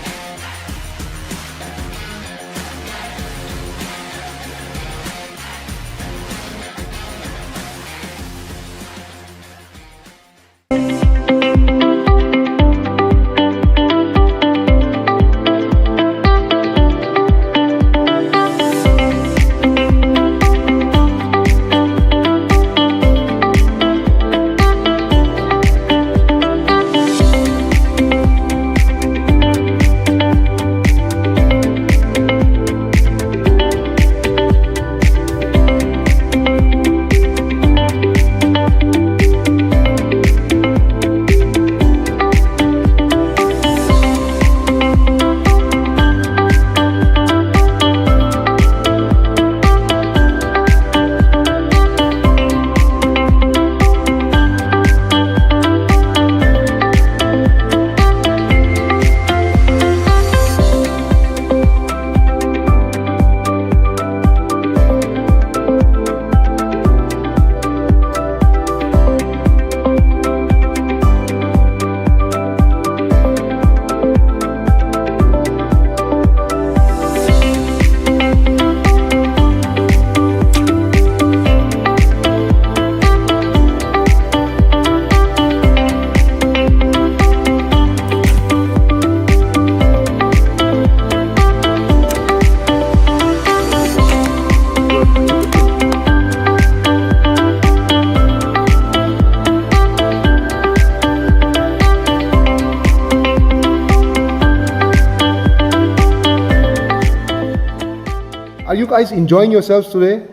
guys enjoying yourselves today?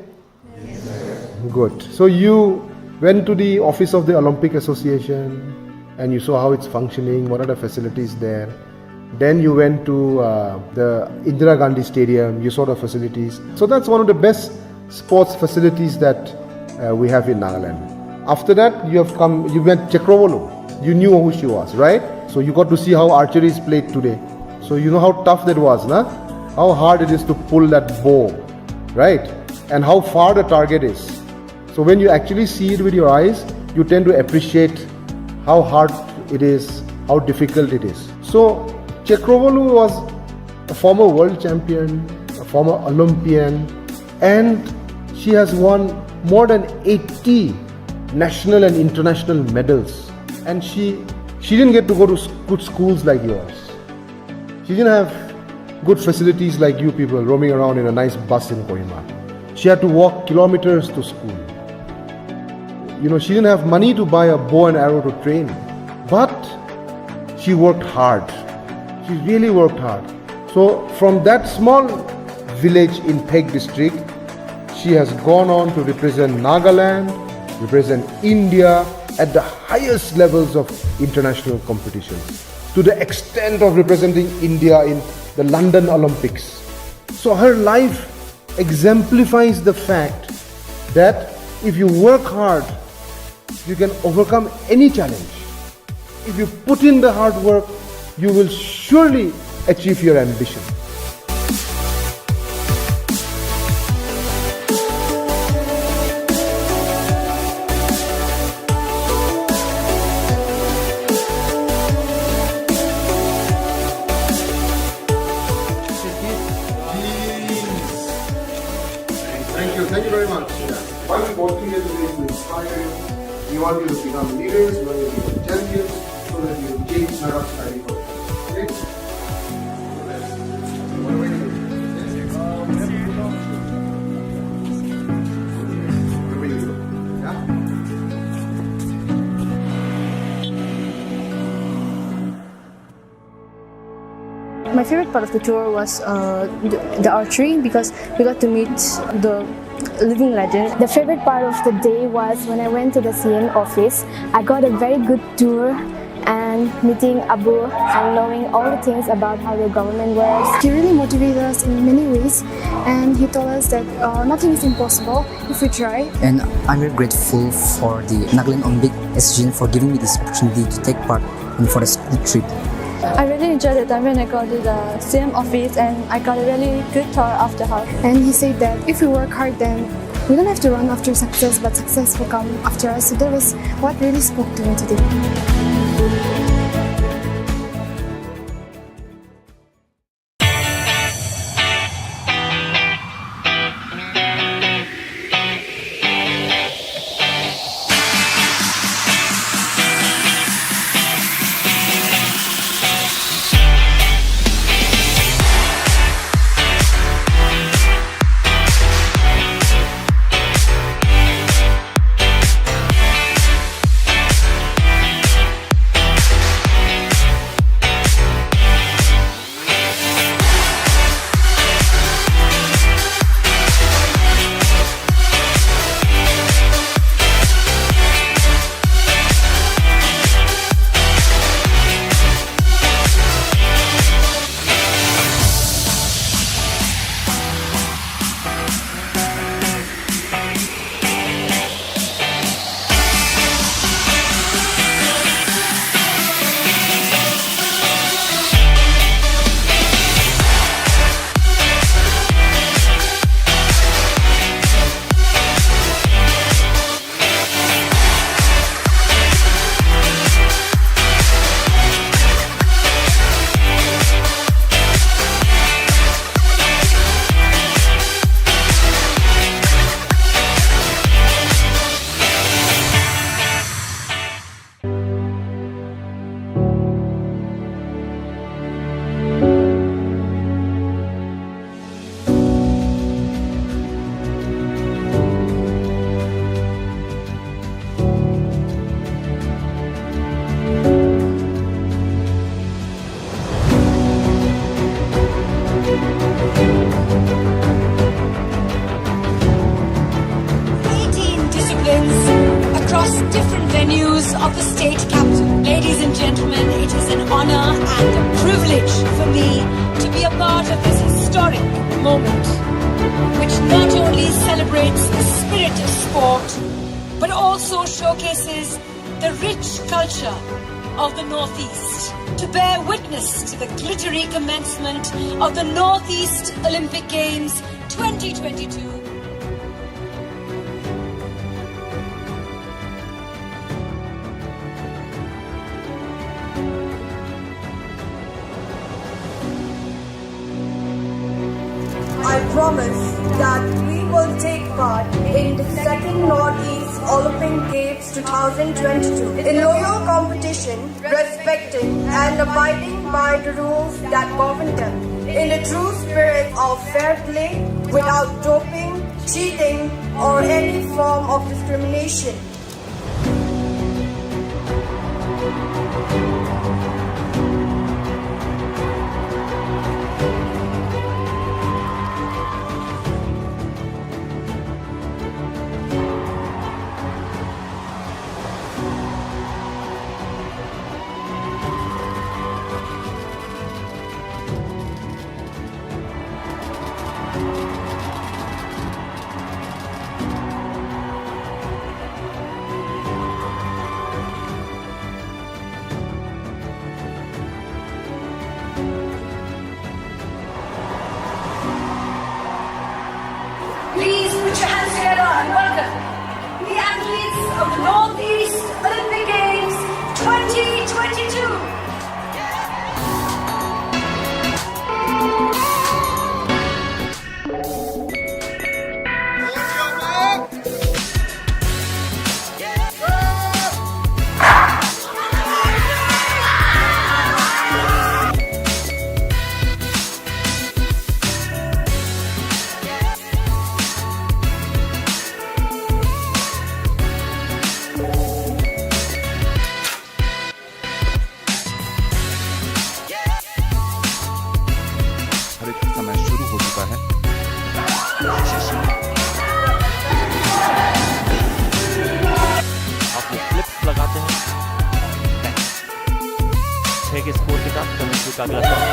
Good. So you went to the office of the Olympic Association and you saw how it's functioning, what are the facilities there. Then you went to the Indira Gandhi Stadium, you saw the facilities. So that's one of the best sports facilities that we have in Nagaland. After that, you went Chakravolu. You knew who she was, right? So you got to see how archery is played today. So you know how tough that was, nah? How hard it is to pull that bow, right? And how far the target is. So when you actually see it with your eyes, you tend to appreciate how hard it is, how difficult it is. So Chakravolu was a former world champion, a former Olympian, and she has won more than 80 national and international medals. And she didn't get to go to good schools like yours. She didn't have good facilities like you people roaming around in a nice bus in Kohima. She had to walk kilometers to school. You know, she didn't have money to buy a bow and arrow to train. But she worked hard. She really worked hard. So from that small village in Peg district, she has gone on to represent Nagaland, represent India at the highest levels of international competitions, to the extent of representing India in the London Olympics. So her life exemplifies the fact that if you work hard, you can overcome any challenge. If you put in the hard work, you will surely achieve your ambition. Thank you very much. Why we brought you here today is to inspire you. We want you to become leaders, we want you to become champions, so that you change Naga's study for you. Okay? My favorite part of the tour was the archery, because we got to meet the living legend. The favorite part of the day was when I went to the CM office. I got a very good tour and meeting Abu and knowing all the things about how the government works. He really motivated us in many ways, and he told us that nothing is impossible if we try. And I'm very grateful for the Nagaland Olympic Association for giving me this opportunity to take part in for the school trip. I really enjoyed the time when I got to the CM office, and I got a really good tour after her. And he said that if we work hard, then we don't have to run after success, but success will come after us. So that was what really spoke to me today. across different venues of the state capital. Ladies and gentlemen, it is an honor and a privilege for me to be a part of this historic moment, which not only celebrates the spirit of sport, but also showcases the rich culture of the Northeast, to bear witness to the glittery commencement of the Northeast Olympic Games 2022. I promise that we will take part in the second Northeast Olympic Games 2022 in loyal competition, respecting and abiding by the rules that govern them, in the true spirit of fair play, without doping, cheating, or any form of discrimination. Please put your hands together and welcome the athletes of the Northeast Olympic Games 2022. समय शुरू हो चुका है। आप वो flips लगाते हैं 6 के स्कोर के साथ कमेंट्री का अगला शॉट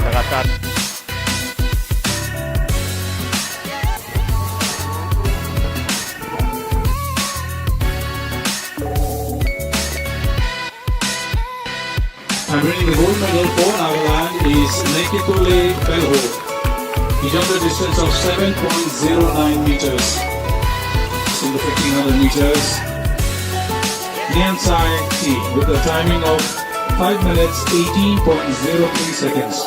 लगातार And winning the gold medal for Nagaland is Nekitule Pelho. He jumped a distance of 7.09 meters in the 1500 meters. Nyansai T with a timing of 5 minutes 18.03 seconds.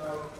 Hello.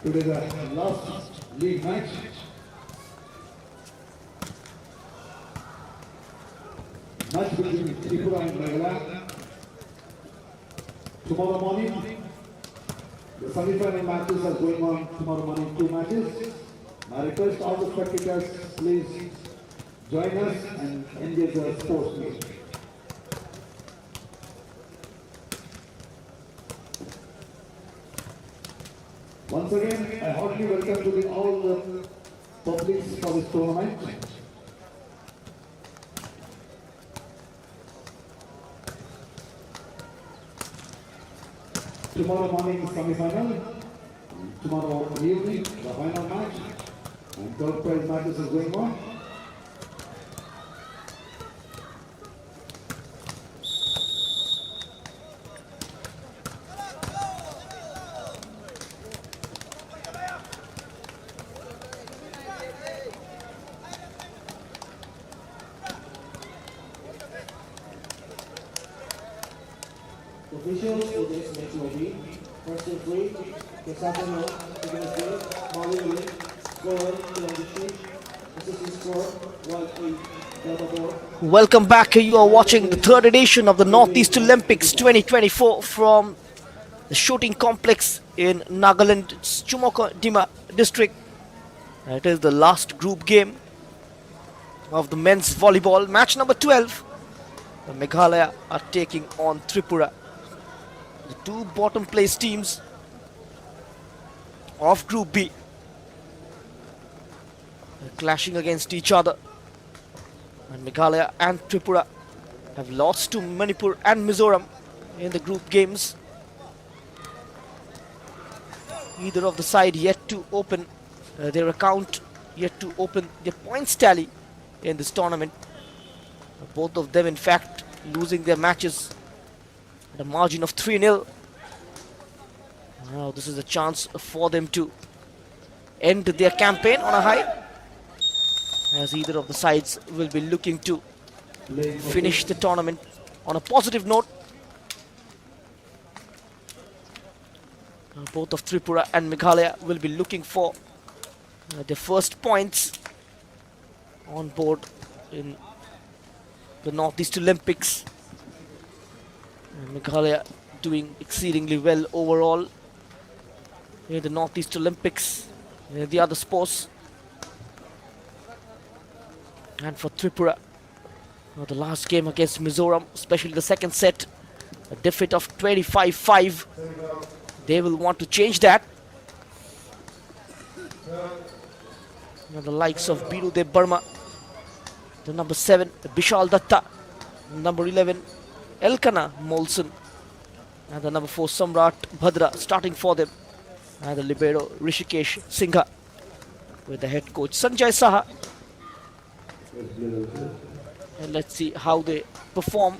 Today the last league match. Match between Tripura and Nagaland. Tomorrow morning, the semi-final matches are going on tomorrow morning, 2 matches. I request all the spectators, please join us and engage the sports meet. Once again, I heartily welcome to all the publics for this tournament. Tomorrow morning semi-final, tomorrow evening the final match, and third prize matches is going on. Officials for this match will be first referee, Kesatano, Ignacio, Mario, scorer, Kilandishi, assistant scorer, Walter, Delbador. Welcome back. You are watching the third edition of the Northeast Olympics 2024 from the shooting complex in Nagaland, Chumokondima district. It is the last group game of the men's volleyball. Match number 12. The Meghalaya are taking on Tripura. The two bottom place teams of Group B are clashing against each other. And Meghalaya and Tripura have lost to Manipur and Mizoram in the group games. Either of the side yet to open their account, yet to open their points tally in this tournament. Both of them in fact losing their matches at a margin of 3-0. Now this is a chance for them to end their campaign on a high, as either of the sides will be looking to finish the tournament on a positive note. Both of Tripura and Meghalaya will be looking for their first points on board in the Northeast Olympics. And Meghalaya doing exceedingly well overall in the Northeast Olympics, in the other sports. And for Tripura, the last game against Mizoram, especially the second set, A defeat of 25-5. They will want to change that. Now the likes of Birudev Burma, the number 7, Bishal Datta, number 11, Elkana Molson, and the number 4, Samrat Bhadra starting for them, and the libero Rishikesh Singha with the head coach Sanjay Saha. And let's see how they perform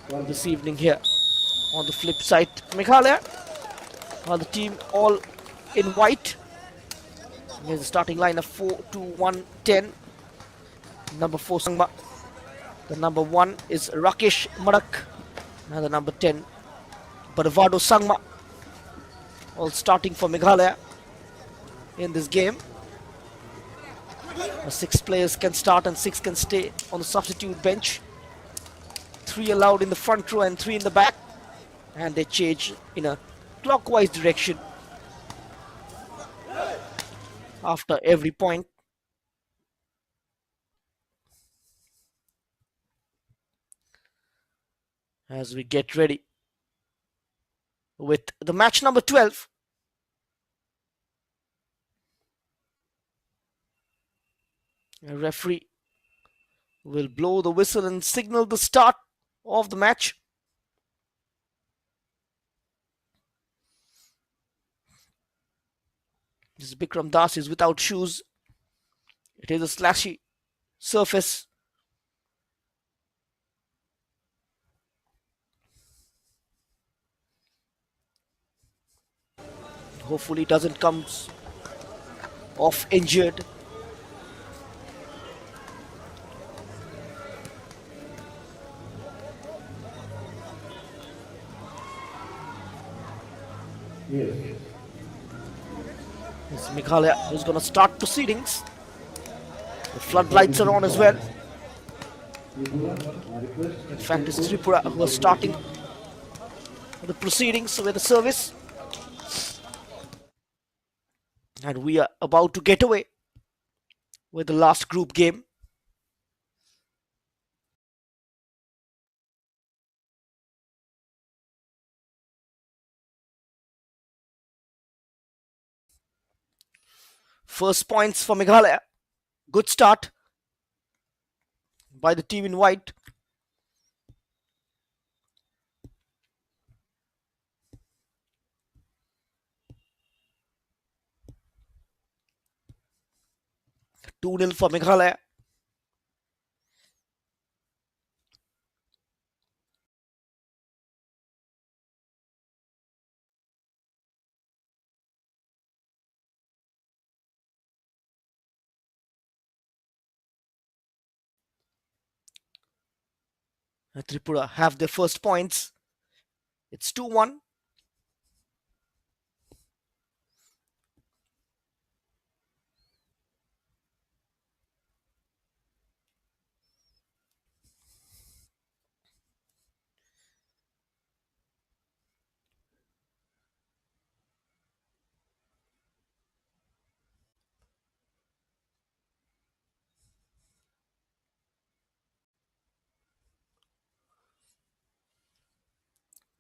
this evening here. On the flip side, Meghalaya, the team all in white. Here's the starting line of 4-2-1-10. Number 4, Sangma. The number 1 is Rakesh Madak. And the number 10, Barvado Sangma. All starting for Meghalaya in this game. 6 players can start and 6 can stay on the substitute bench. 3 allowed in the front row and 3 in the back. And they change in a clockwise direction after every point. As we get ready with the match number 12. A referee will blow the whistle and signal the start of the match. This Bikram Das is without shoes. It is a slashy surface. Hopefully doesn't come off injured. Yes. It's Meghalaya who's going to start proceedings. The floodlights are on as well. In fact, it's Tripura who are starting the proceedings with the service. And we are about to get away with the last group game. First points for Meghalaya. Good start by the team in white. Two 0 for Meghalaya. Tripura have their first points. It's 2-1.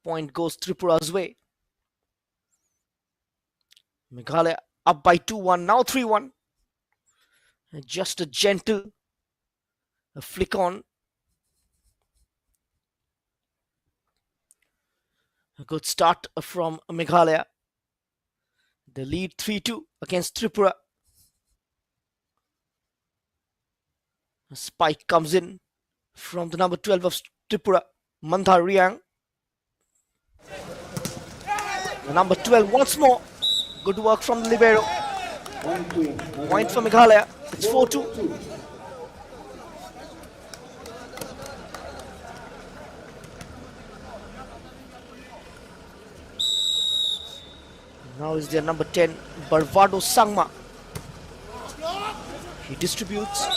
Point goes Tripura's way. Meghalaya up by 2-1, now 3-1. Just a gentle flick on. A good start from Meghalaya. They lead 3-2 against Tripura. A spike comes in from the number 12 of Tripura, Mandhar Riang. The number 12 once more. Good work from the libero. Point for Meghalaya. It's 4-2. Now is their number 10, Barvado Sangma. He distributes.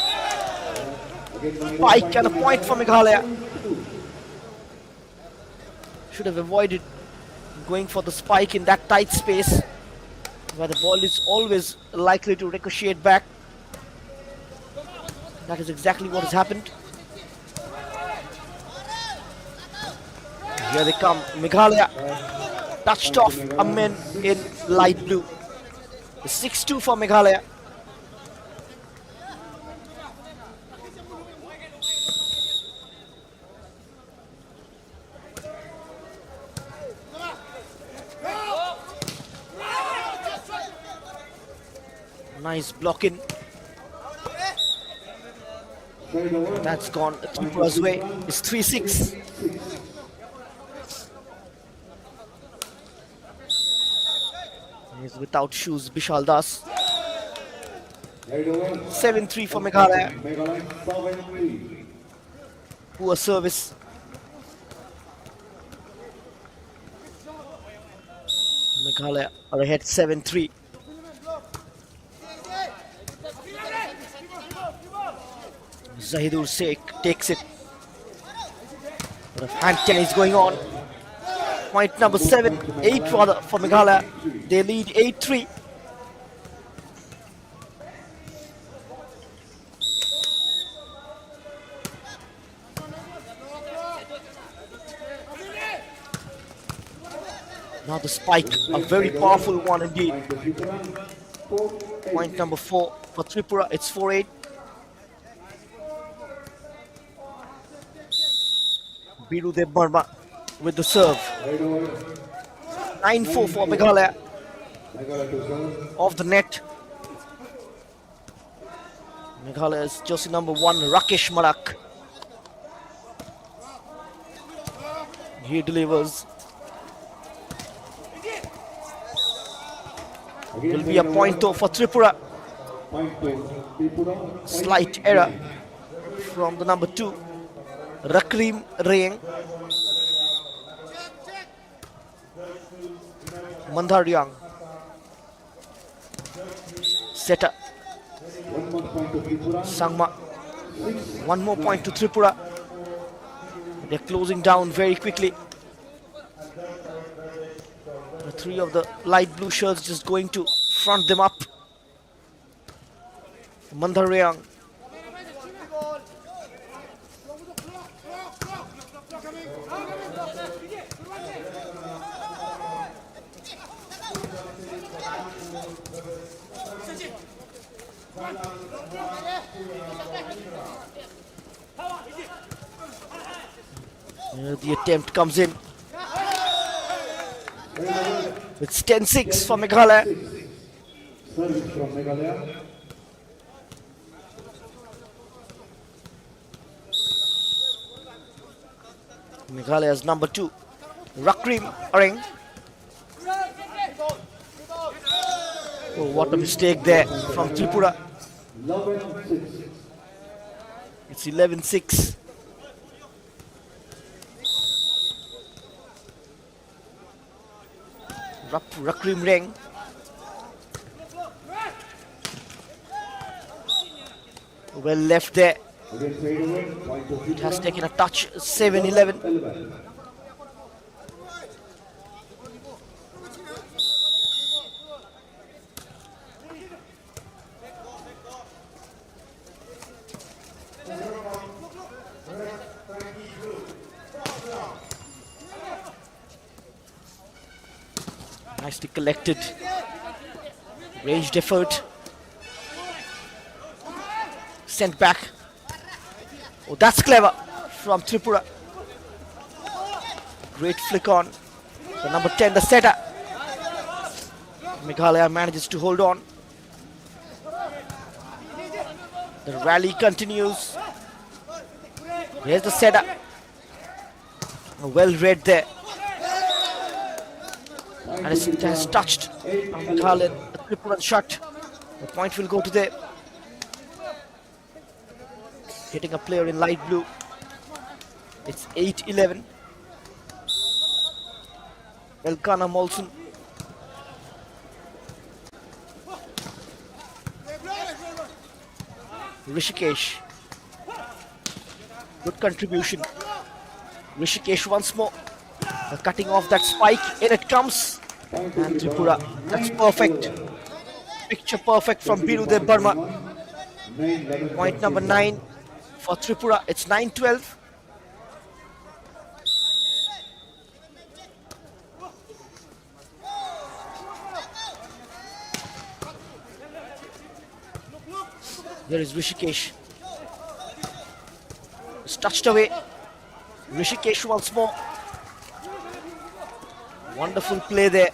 Spike and a point for Meghalaya. Should have avoided going for the spike in that tight space where the ball is always likely to ricochet back. That is exactly what has happened. Here they come, Meghalaya. Touched off a man in light blue. 6-2 for Meghalaya. Nice blocking. That's gone Tripura's way. It's 3-6. He's without shoes, Bishal Das. 7-3 for Meghalaya. Poor service. Meghalaya are ahead 7-3. Zahidur Sheikh takes it. A lot of hand tennis going on. Point number 8 rather for Meghalaya. They lead 8-3. Now the spike, a very powerful one indeed. Point number 4 for Tripura, it's 4-8. Birudev Burma with the serve. 9-4 for Meghalaya. Off the net. Meghalaya's jersey number 1, Rakesh Marak. He delivers. Will be a point though for Tripura. Slight error from the number 2, Rakrim Reng. Mandhar Young. Setter. Sangma. One more point to Tripura. They're closing down very quickly. The 3 of the light blue shirts just going to front them up. Mandhar Young. The attempt comes in. It's 10-6 for Meghalaya. Meghalaya's number 2, Rakrim Reng. Oh, what a mistake there from Tripura. It's 11-6. Rakrim Reng. Well left there. It has taken a touch. 7-11. Nicely collected. Ranged effort. Sent back. Oh, that's clever from Tripura. Great flick on. The number 10, the setter. Meghalaya manages to hold on. The rally continues. Here's the setter. Well read there. And it has touched Meghalaya. The Tripura shot. The point will go to there. Hitting a player in light blue. It's 8-11. Elkana Molson. Rishikesh. Good contribution. Rishikesh once more. Cutting off that spike. In it comes. And Tripura. That's perfect. Picture perfect from Birudev Burma. Point number 9 for Tripura. It's 9-12. Here is Rishikesh. It's touched away. Rishikesh once more. Wonderful play there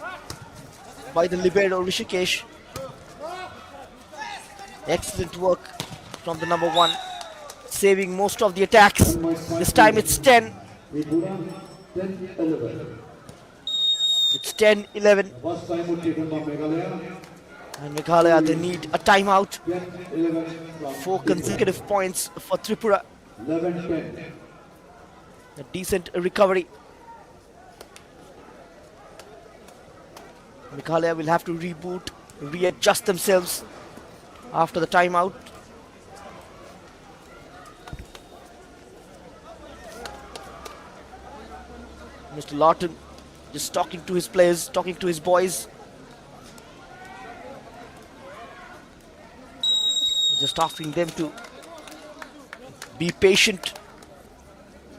by the libero Rishikesh. Excellent work from the number 1, saving most of the attacks. This time it's 10. It's 10-11. And Meghalaya, they need a timeout. 4 consecutive points for Tripura. 11-10. A decent recovery. Meghalaya will have to reboot, readjust themselves after the timeout. Mr. Lawton just talking to his players, talking to his boys. Just asking them to be patient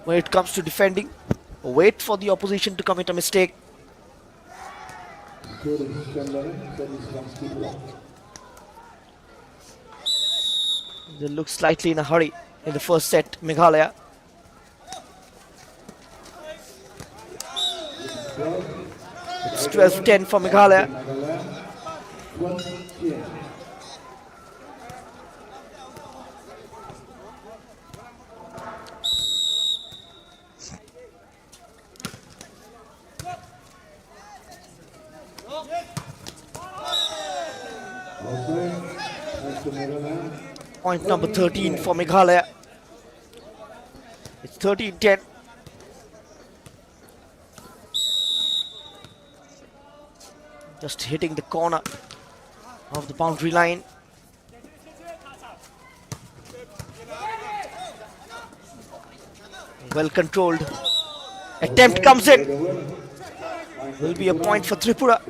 when it comes to defending. Wait for the opposition to commit a mistake. They look slightly in a hurry in the first set, Meghalaya. It's 12-10 for Meghalaya. Point number 13 for Meghalaya. It's 13-10. Just hitting the corner of the boundary line. Well controlled. Attempt comes in. Will be a point for Tripura.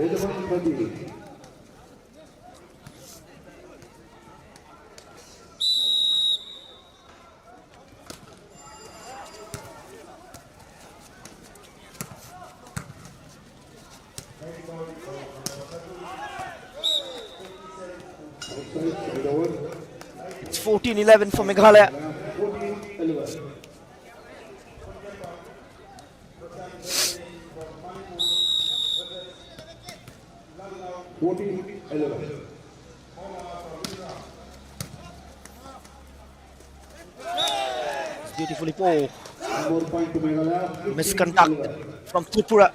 It's 14-11 for Meghalaya. It's beautifully poor. Misconduct from Tripura.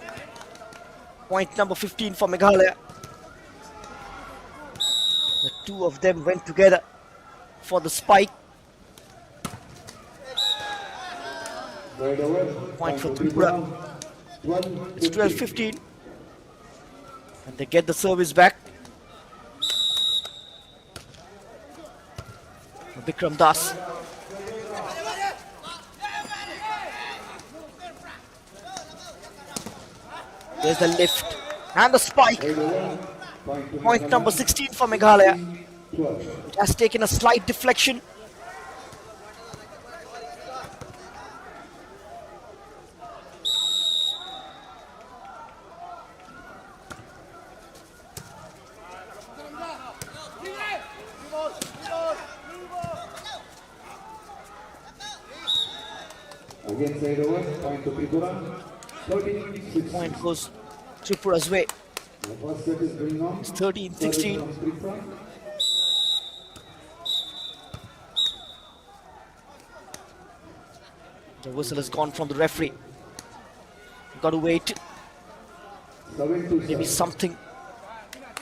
Point number 15 for Meghalaya. The two of them went together for the spike. Point for Tripura. It's 12-15. And they get the service back. Vikram Das. There's the lift and the spike. Point number 16 for Meghalaya. It has taken a slight deflection. Again side over, point to Tripura. 13-16. Point goes Tripura's way. The first set is going on. It's 13-16. The whistle has gone from the referee. You've got to wait. Maybe something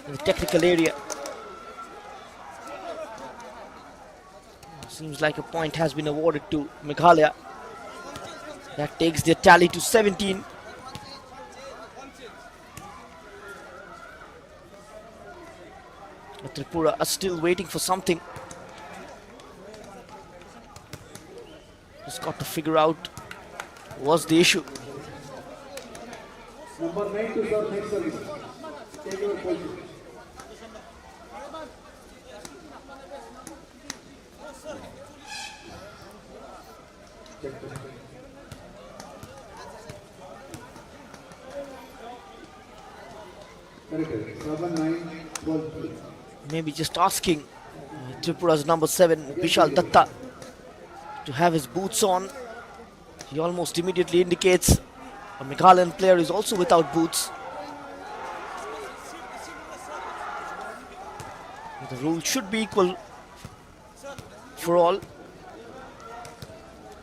in the technical area. Seems like a point has been awarded to Meghalaya. That takes their tally to 17. But Tripura are still waiting for something. Just got to figure out what's the issue. Number 9 to serve next service. Take your position. Correct. 7, 9, 12. Maybe just asking Tripura's number 7, Vishal Datta, to have his boots on. He almost immediately indicates a Nagaland player is also without boots. The rule should be equal for all.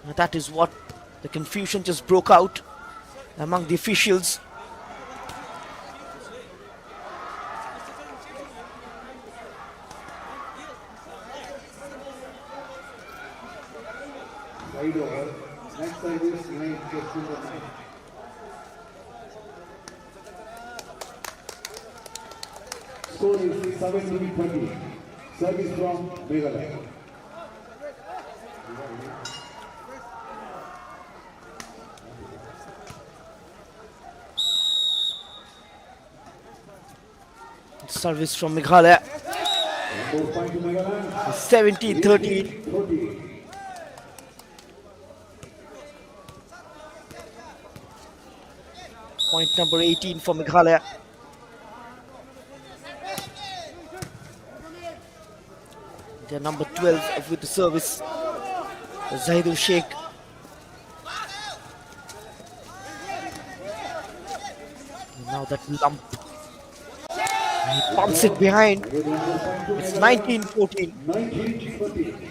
And that is what the confusion just broke out among the officials. Side over. Next side is 9, just number 9. Score is 17-20. Service from Nagaland. Service from Meghalaya. 17-13. Point number 18 for Meghalaya. Their number 12 with the service, Zahidul Sheikh. And now that lump. He pumps it behind. It's 19-14. 19-14.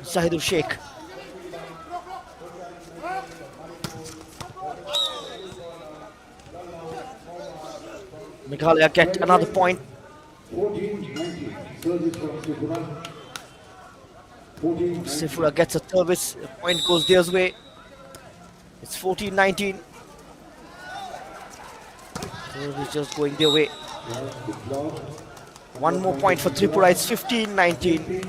Zahidul Sheikh. Meghalaya get another point. 14-19. Service from Tripura. Tripura gets a service. The point goes their way. It's 14-19. Service just going their way. One more point for Tripura. It's 15-19.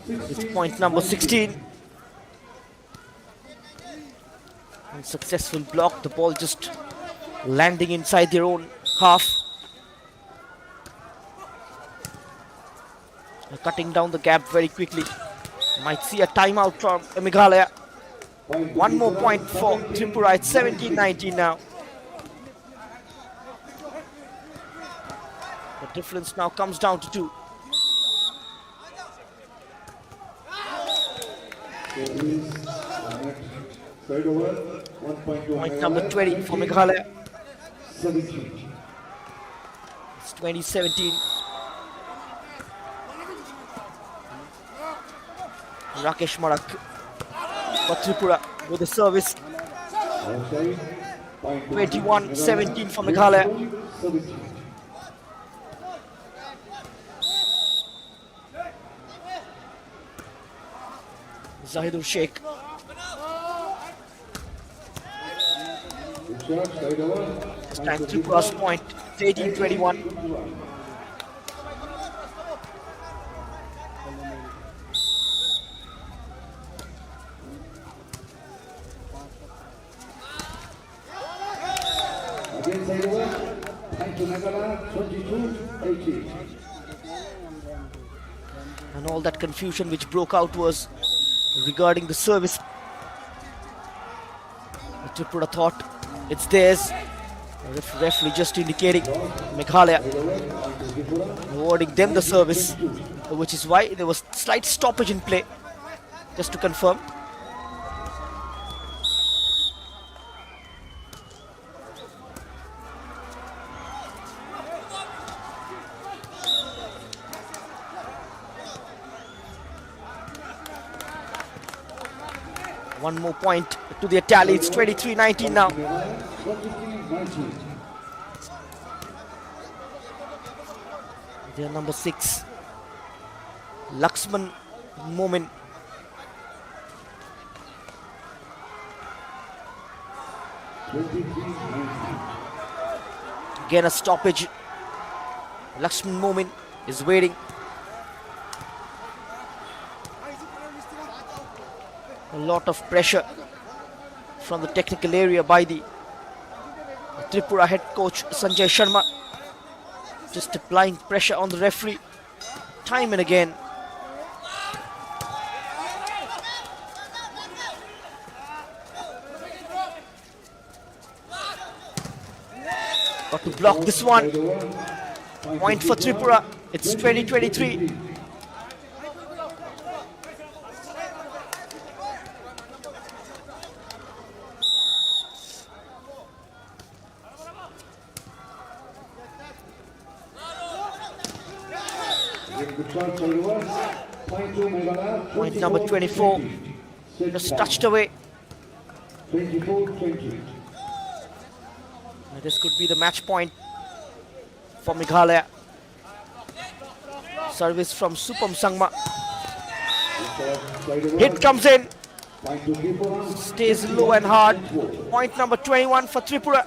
It's point number 16. Unsuccessful block. The ball just landing inside their own half. Cutting down the gap very quickly. Might see a timeout from Meghalaya. One more point for Tripura. It's 17-19 now. The difference now comes down to 2. Point number 20 for Meghalaya. It's 2017. Rakesh Marak for Tripura with the service. 21-17 for Meghalaya. Zahidul Sheikh. This time Tripura's point. It's 18-21. Again side over. Time to Nagaland. 22-18. And all that confusion which broke out was regarding the service. Tripura thought it's theirs. The referee just indicating Meghalaya, awarding them the service, which is why there was slight stoppage in play. Just to confirm. One more point to their tally. It's 23-19 now. Their number 6, Laxman Momin. Again a stoppage. Lakshman Momin is waiting. A lot of pressure from the technical area by the Tripura head coach Sanjay Sharma. Just applying pressure on the referee time and again. Got to block this one. Point for Tripura. It's 20-23. Point number 24. Just touched away. 24-20. This could be the match point for Meghalaya. Service from Supam Sangma. Hit comes in. Stays low and hard. Point number 21 for Tripura.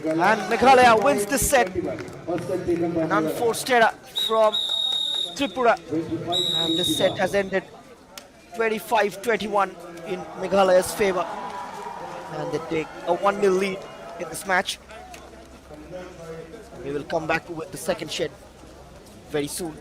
And Meghalaya wins this set. An unforced error from Tripura. And this set has ended 25-21 in Meghalaya's favor. And they take a 1-0 lead in this match. We will come back with the second set very soon.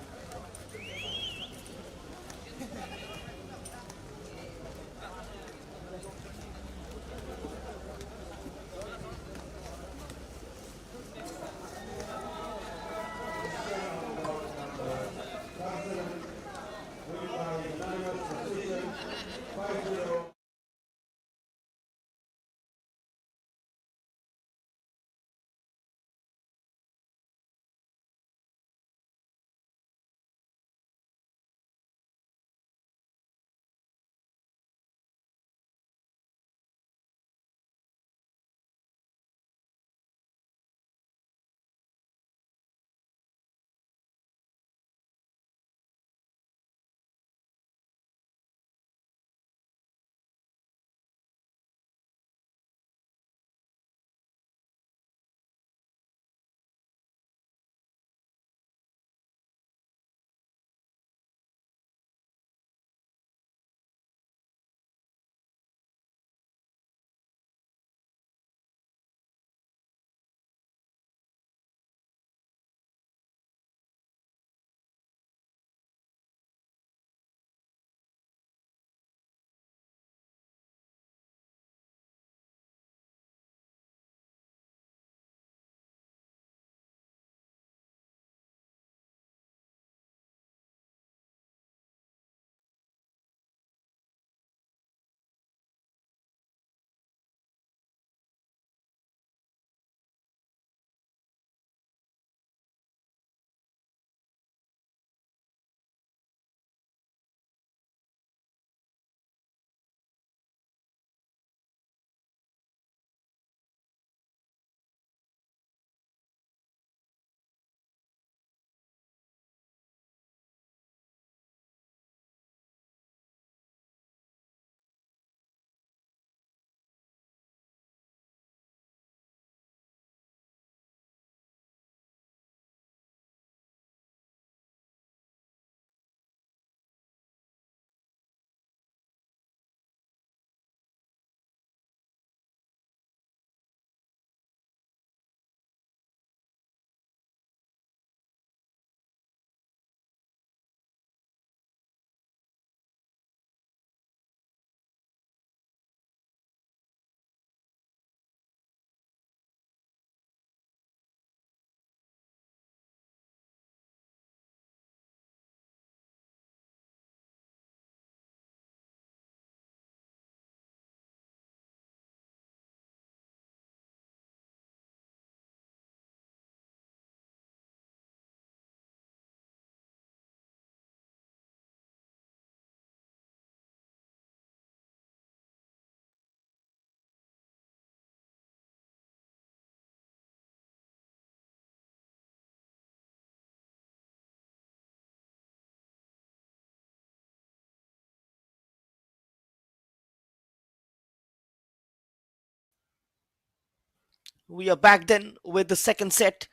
We are back then with the second set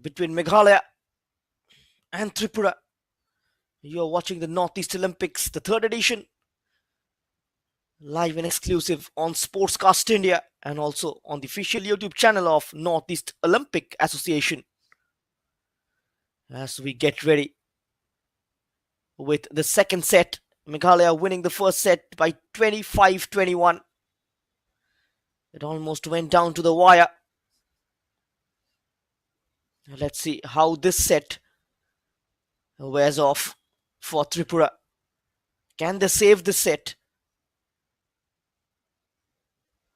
between Meghalaya and Tripura. You are watching the Northeast Olympics, the third edition, live and exclusive on Sportscast India and also on the official YouTube channel of Northeast Olympic Association. As we get ready with the second set, Meghalaya winning the first set by 25-21. It almost went down to the wire. Let's see how this set wears off for Tripura. Can they save this set?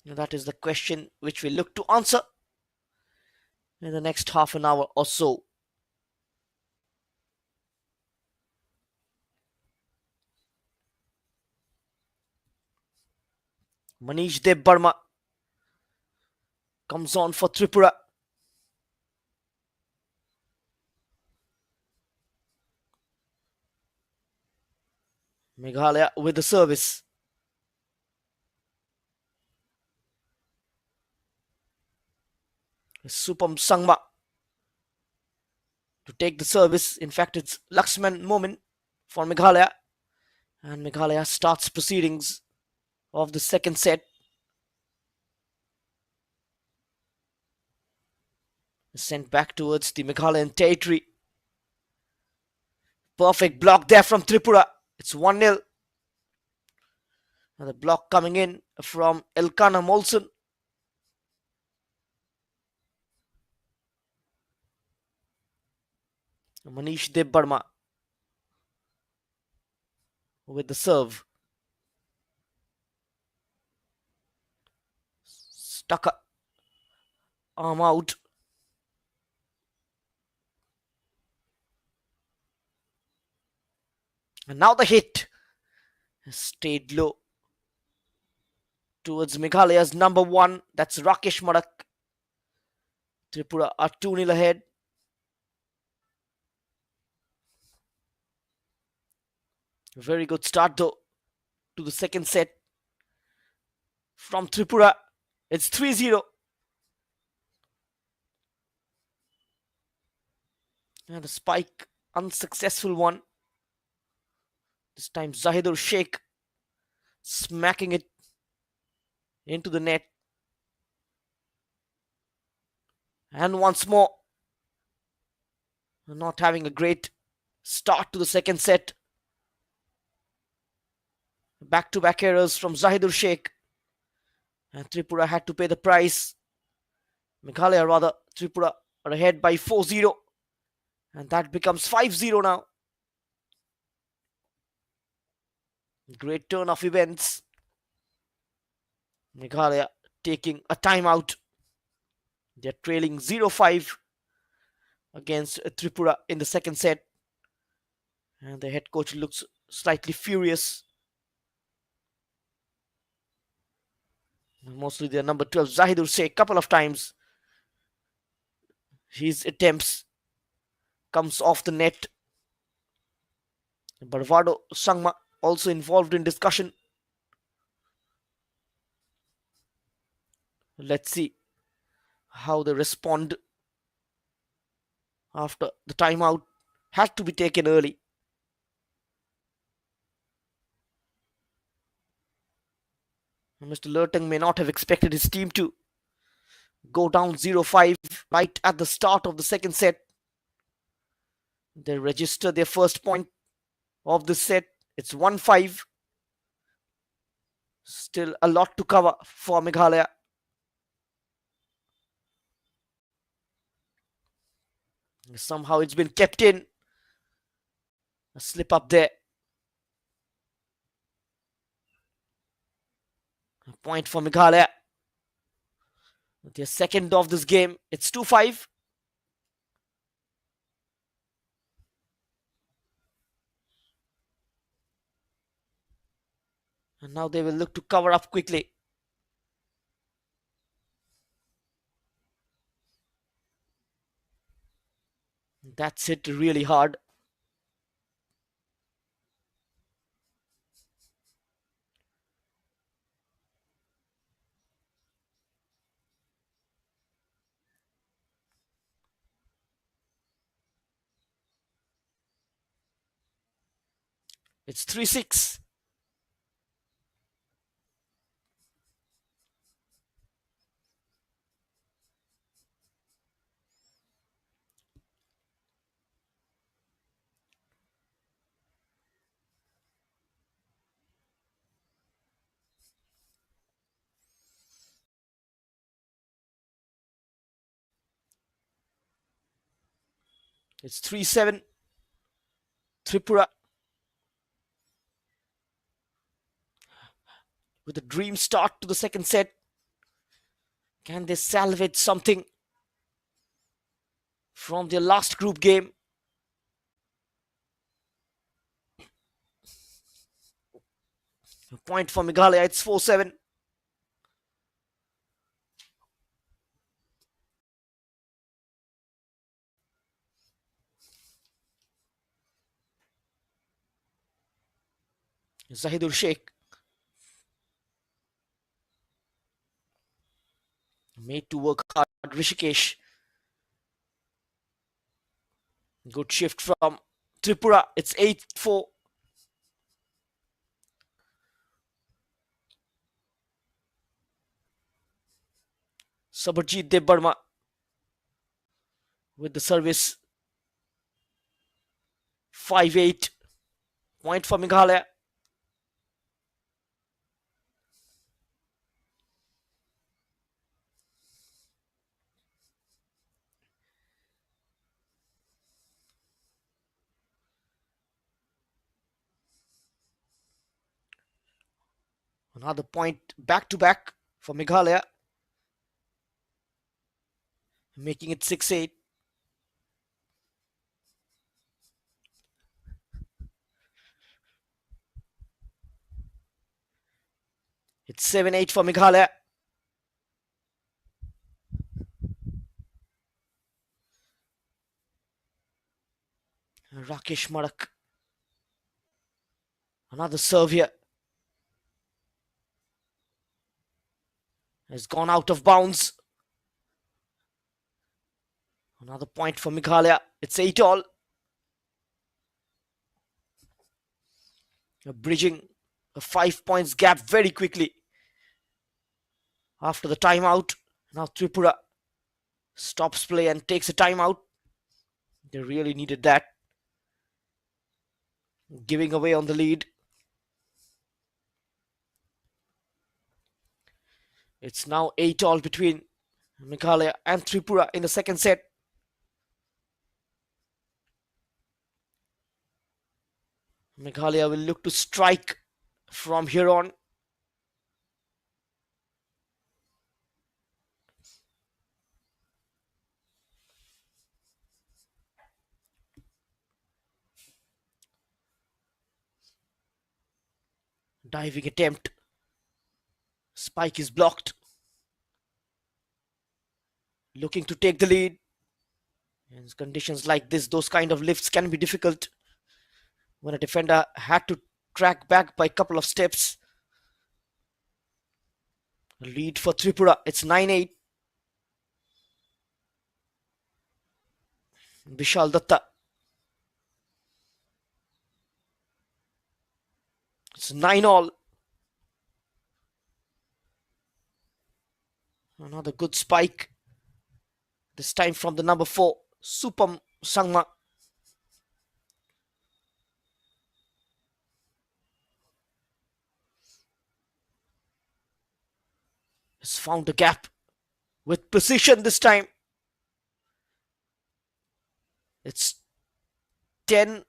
That is the question which we look to answer in the next half an hour or so. Manish Deb Burma comes on for Tripura. Meghalaya with the service. Supam Sangma to take the service. In fact, it's Laxman moment for Meghalaya. And Meghalaya starts proceedings of the second set. Sent back towards the Meghalayan territory. Perfect block there from Tripura. It's 1-0. And the block coming in from Elkana Molson. Manish Deb Burma with the serve. Stuck arm out. And now the hit stayed low towards Meghalaya's number one. That's Rakesh Madak. Tripura are 2-0 ahead. Very good start though to the second set from Tripura. It's 3-0. And the spike, unsuccessful one. This time Zahidur Sheikh smacking it into the net. And once more, not having a great start to the second set. Back-to-back errors from Zahidur Sheikh. And Tripura had to pay the price. Meghalaya rather, Tripura are ahead by 4-0. And that becomes 5-0 now. Great turn of events. Meghalaya taking a timeout. They're trailing 0-5 against Tripura in the second set. And the head coach looks slightly furious. Mostly their number 12, Zahidur Sheikh, a couple of times. His attempts comes off the net. Barvado Sangma also involved in discussion. Let's see how they respond after the timeout had to be taken early. Mr. Lertung may not have expected his team to go down 0-5 right at the start of the second set. They register their first point of the set. It's 1-5. Still a lot to cover for Meghalaya. Somehow it's been kept in. A slip up there. A point for Meghalaya. Their second of this game. It's 2-5. And now they will look to cover up quickly. That's hit really hard. It's 3-6. It's 3-7. Tripura with a dream start to the second set. Can they salvage something from their last group game? A point for Meghalaya. It's 4-7. Zahidur Sheikh made to work hard. Rishikesh. Good shift from Tripura. It's 8-4. Sabarjeet Debbarma with the service. 5-8. Point for Meghalaya. Another point back to back for Meghalaya, making it 6-8. It's 7-8 for Meghalaya. Rakesh Marak. Another serve here. Has gone out of bounds. Another point for Meghalaya. It's 8-all. Bridging a 5 points gap very quickly after the timeout. Now Tripura stops play and takes a timeout. They really needed that. Giving away on the lead. It's now 8-all between Meghalaya and Tripura in the second set. Meghalaya will look to strike from here on. Diving attempt. Spike is blocked. Looking to take the lead. In conditions like this, those kind of lifts can be difficult when a defender had to track back by a couple of steps. Lead for Tripura. It's 9-8. Vishal Datta. It's 9-all. Another good spike. This time from the number 4, Supam Sangma. Has found a gap with precision this time. It's 10-9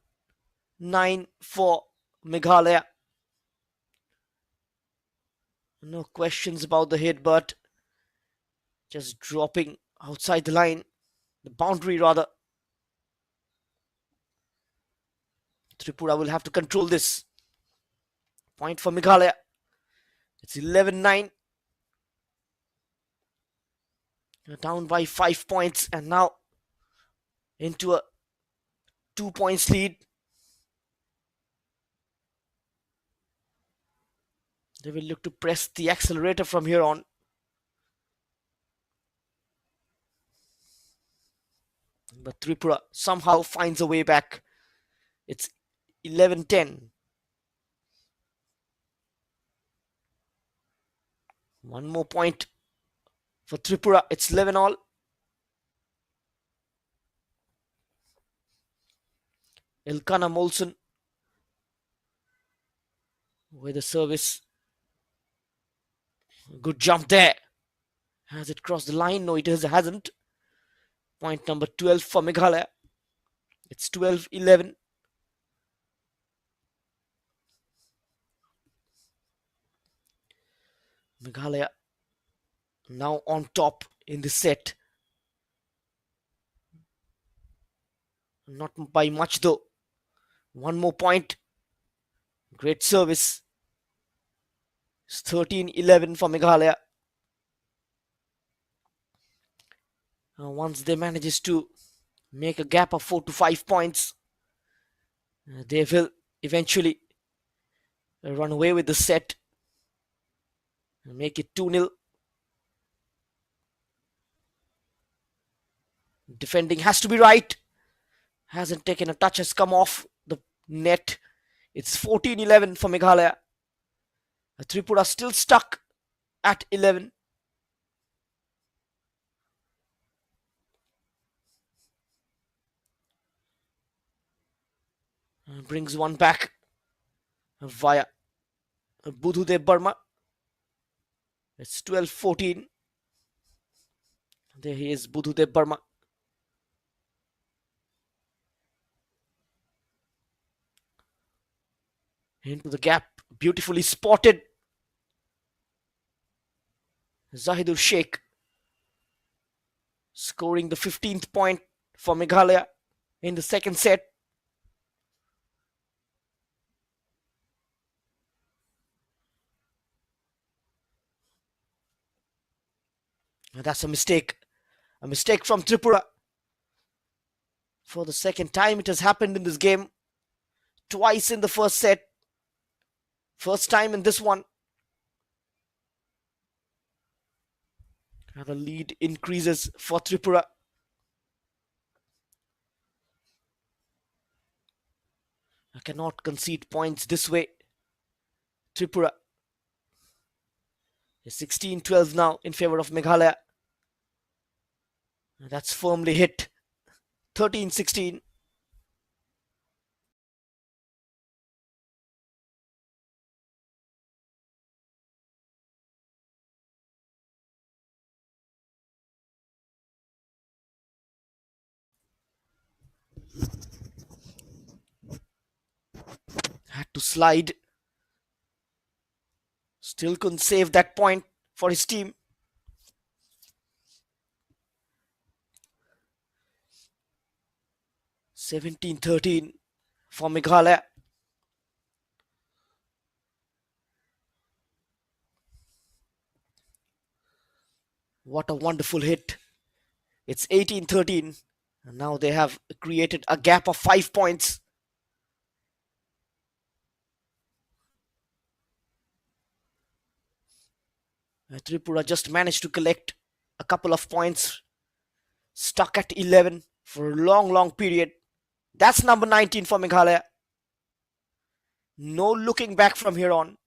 for Meghalaya. No questions about the hit, but just dropping outside the line, the boundary rather. Tripura will have to control this. Point for Meghalaya. It's 11-9. Down by 5 points and now into a 2 points lead. They will look to press the accelerator from here on. But Tripura somehow finds a way back. It's 11-10. One more point for Tripura. It's 11 all. Ilkana Molson with the service. Good jump there. Has it crossed the line? No, it hasn't. Point number 12 for Meghalaya. It's 12-11. Meghalaya now on top in the set. Not by much though. One more point. Great service. It's 13-11 for Meghalaya. Once they manages to make a gap of 4 to 5 points, they will eventually run away with the set and make it 2-0. Defending has to be right. Hasn't taken a touch, has come off the net. It's 14-11 for Meghalaya. Tripura still stuck at 11. Brings one back via Budhudev Burma. It's 12-14. There he is, Budhudev Burma. Into the gap, beautifully spotted. Zahidur Sheikh scoring the 15th point for Meghalaya in the second set. That's a mistake. A mistake from Tripura. For the second time it has happened in this game. Twice in the first set. First time in this one. And the lead increases for Tripura. I cannot concede points this way. Tripura is 16-12 now in favor of Meghalaya. That's firmly hit. 13-16. Had to slide. Still couldn't save that point for his team. (17-13) for Meghalaya. What a wonderful hit. It's 18-13. And now they have created a gap of 5 points. Tripura just managed to collect a couple of points. Stuck at 11 for a long period. That's number 19 for Meghalaya. No looking back from here on.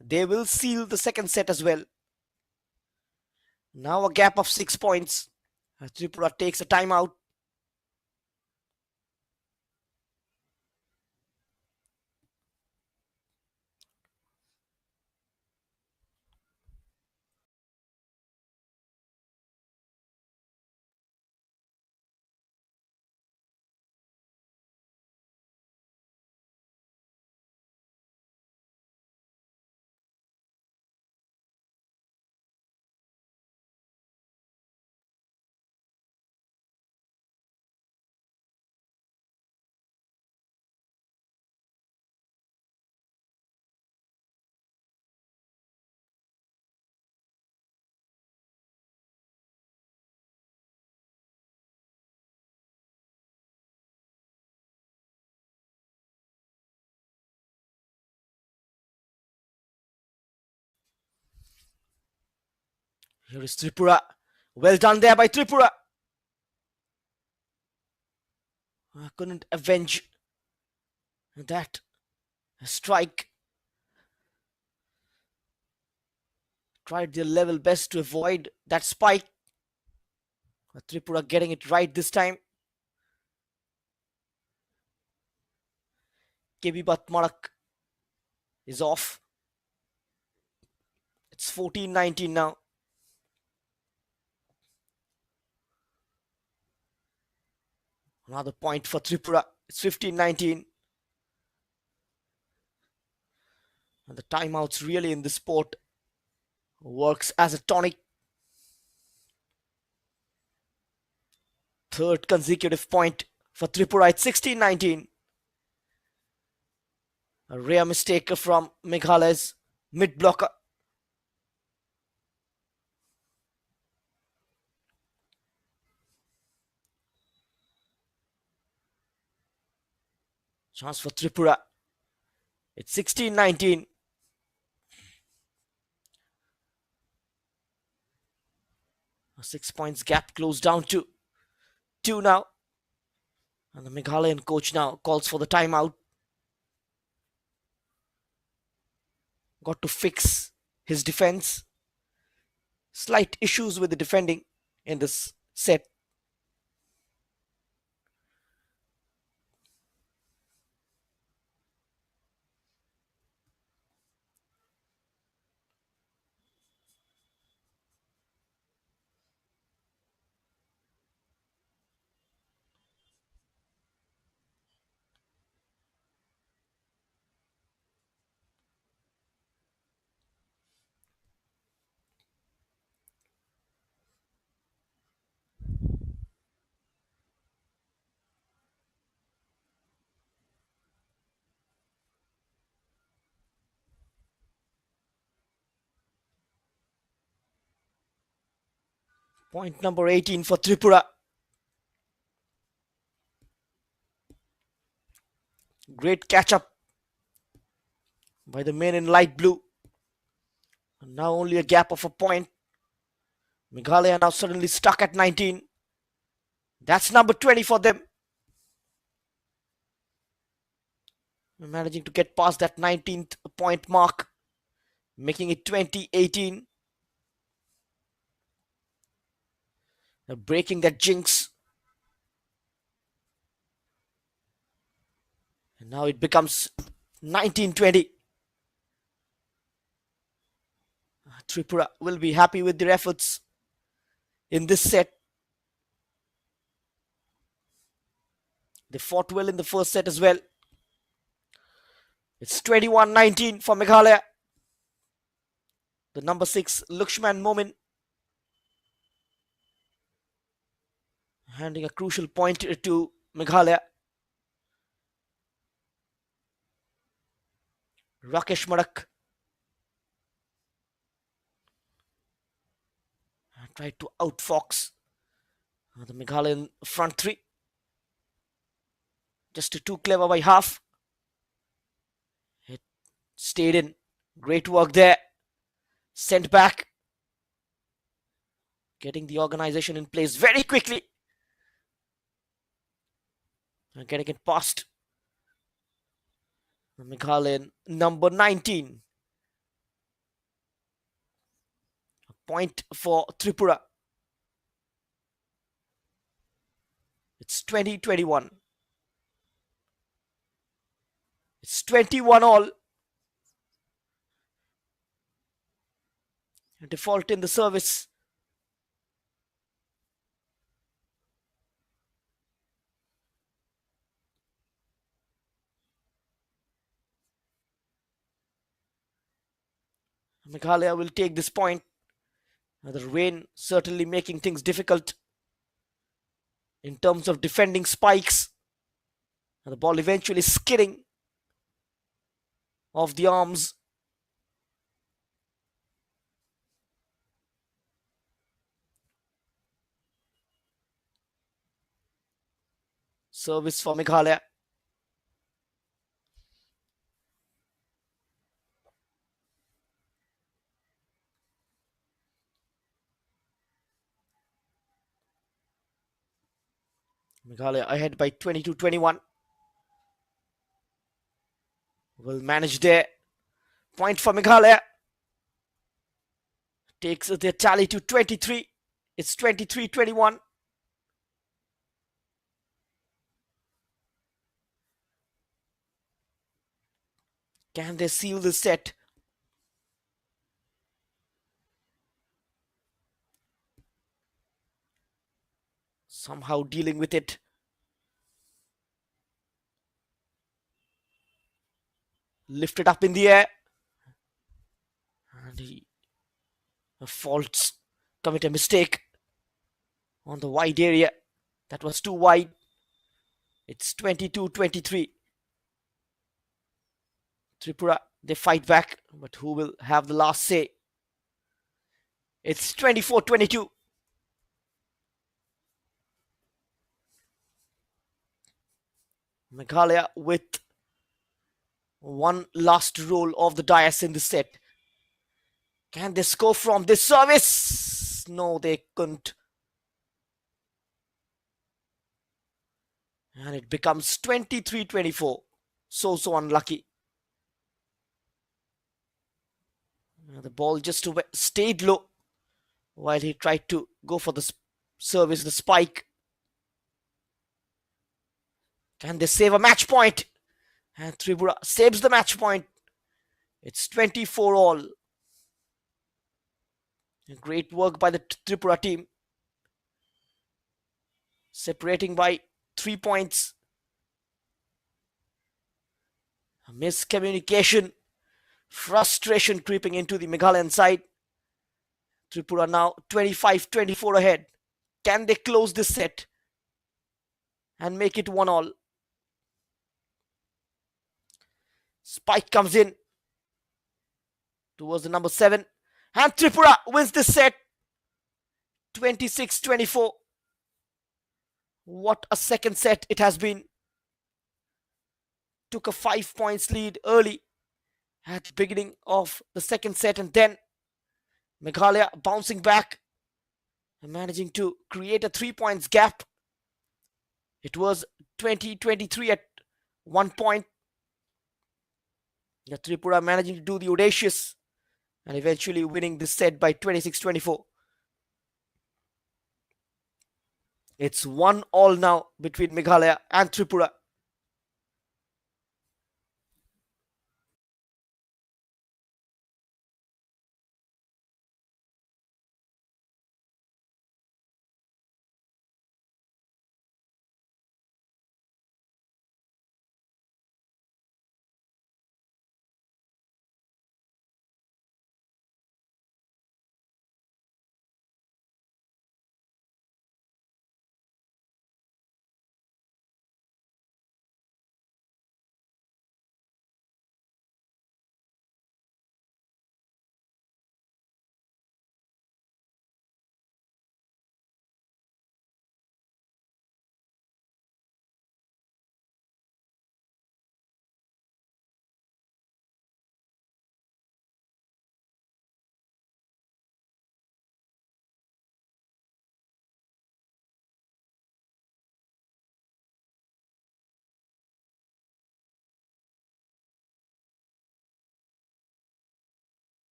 They will seal the second set as well. Now a gap of 6 points. Tripura takes a timeout. Here is Tripura. Well done there by Tripura. Couldn't avenge that strike. tried their level best to avoid that spike. Tripura getting it right this time. KB Batmarak is off. It's 14-19 now. Another point for Tripura. It's 15-19. And the timeouts really in this sport works as a tonic. Third consecutive point for Tripura. It's 16-19. A rare mistake from Meghalaya's mid blocker. Chance for Tripura. It's 16-19. A 6 points gap closed down to 2 now. And the Meghalayan coach now calls for the timeout. Got to fix his defense. Slight issues with the defending in this set. Point number 18 for Tripura. Great catch up by the men in light blue. And now only a gap of a point. Meghalaya now suddenly stuck at 19. That's number 20 for them. We're managing to get past that 19th point mark, making it 20-18. They're breaking that jinx. And now it becomes 19-20. Tripura will be happy with their efforts in this set. They fought well in the first set as well. It's 21-19 for Meghalaya. The number 6, Lakshman Momin, handing a crucial point to Meghalaya. Rakesh Marak tried to outfox the Meghalayan front three. Just too clever by half. It stayed in. Great work there. Sent back. Getting the organization in place very quickly. And getting it past the Meghalayan number 19. A point for Tripura. It's 20-21. It's 21-all. A default in the service. Meghalaya will take this point. The rain certainly making things difficult in terms of defending spikes. And the ball eventually skidding off the arms. Service for Meghalaya. Meghalaya ahead by 22-21. Will manage there. Point for Meghalaya. takes their tally to 23. It's 23-21. Can they seal the set? Somehow dealing with it. Lifted up in the air. And he faults, commit a mistake on the wide area. That was too wide. It's 22-23. Tripura, they fight back, but who will have the last say? It's 24-22. Meghalaya with one last roll of the dice in the set. Can they score from this service? No, they couldn't. And it becomes 23-24. So unlucky. The ball just stayed low while he tried to go for the service, the spike. Can they save a match point? And Tripura saves the match point. It's 24 all. Great work by the Tripura team. Separating by 3 points. Miscommunication. Frustration creeping into the Meghalayan side. Tripura now 25-24 ahead. Can they close this set and make it 1-all? Spike comes in towards the number 7. And Tripura wins this set. 26-24. What a second set it has been. Took a 5 points lead early at the beginning of the second set, and then Meghalaya bouncing back and managing to create a 3 points gap. It was 20-23 at one point. The Tripura managing to do the audacious and eventually winning this set by 26-24. It's 1-all now between Meghalaya and Tripura.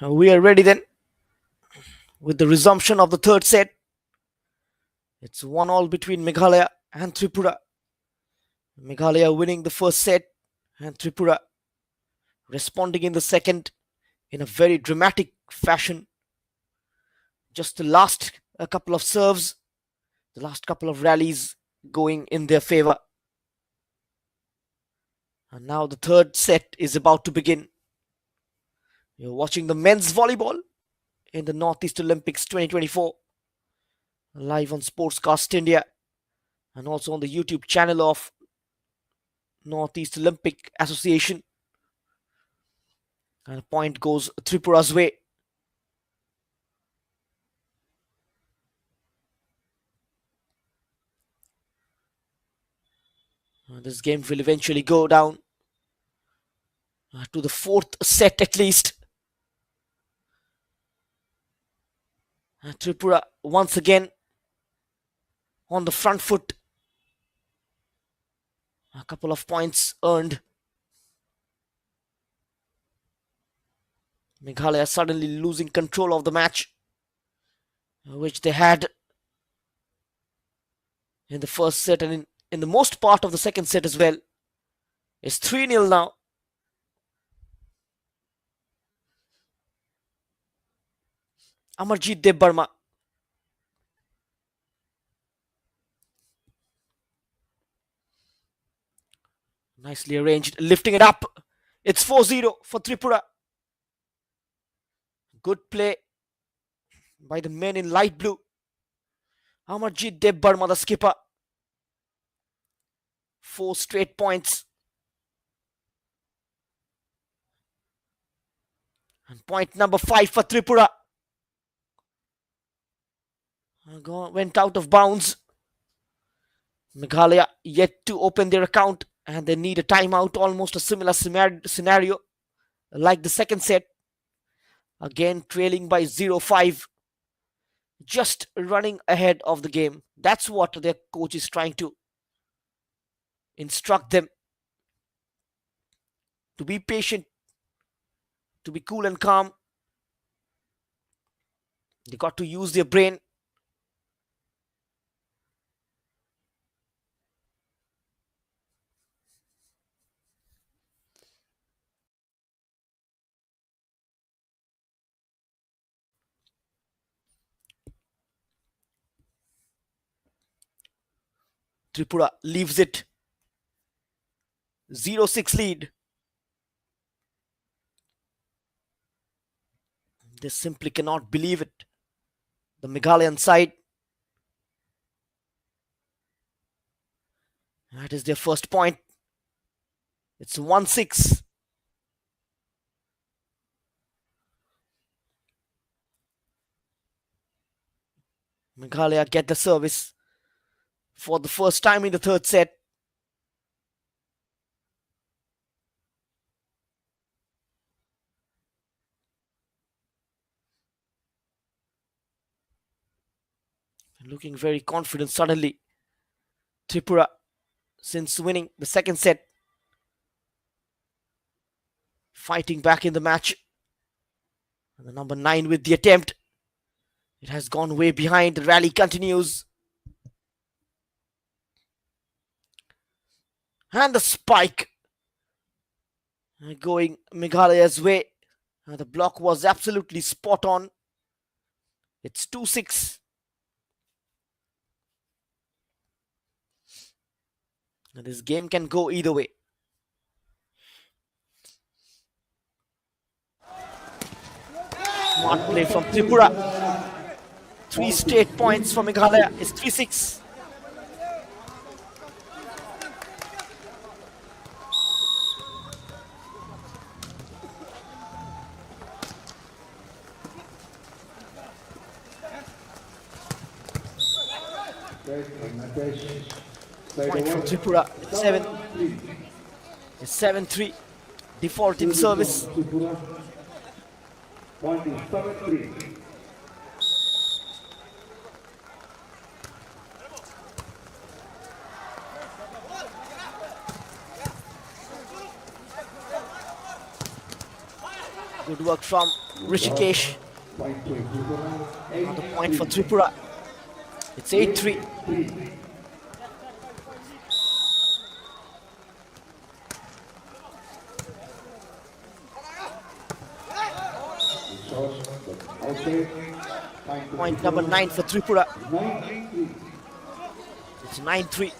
We are ready then with the resumption of the third set. It's 1-1 between Meghalaya and Tripura. Meghalaya winning the first set and Tripura responding in the second in a very dramatic fashion. Just the last couple of serves, the last couple of rallies going in their favor. And now the third set is about to begin. You're watching the men's volleyball in the Northeast Olympics 2024 live on Sportscast India and also on the YouTube channel of Northeast Olympic Association. And a point goes Tripura's way. This game will eventually go down to the fourth set at least. Tripura once again on the front foot. A couple of points earned. Meghalaya suddenly losing control of the match, which they had in the first set and in the most part of the second set as well. It's 3-0 now. Amarjeet Dev Barma. Nicely arranged, lifting it up. It's 4-0 for Tripura. Good play by the men in light blue. Amarjeet Dev Barma, the skipper. 4 straight points. And point number 5 for Tripura. Went out of bounds. Meghalaya yet to open their account and they need a timeout, almost a similar scenario like the second set. Again trailing by 0-5. Just running ahead of the game. That's what their coach is trying to instruct them. To be patient. To be cool and calm. They got to use their brain. Tripura leaves it 0-6 lead. They simply cannot believe it. The Meghalayan side. That is their first point. It's 1-6. Meghalaya get the service for the first time in the third set. Looking very confident suddenly. Tripura, since winning the second set, fighting back in the match. And the number 9 with the attempt. It has gone way behind. The rally continues. And the spike going Meghalaya's way. The block was absolutely spot on. It's 2-6. And this game can go either way. Smart play from Tripura. 3 straight points for Meghalaya. It's 3-6. Point from Tripura. It's 7-3. Default in service. Good work from Rishikesh. Another point for Tripura. It's 8-3. Point number 9 for Tripura. It's 9-3.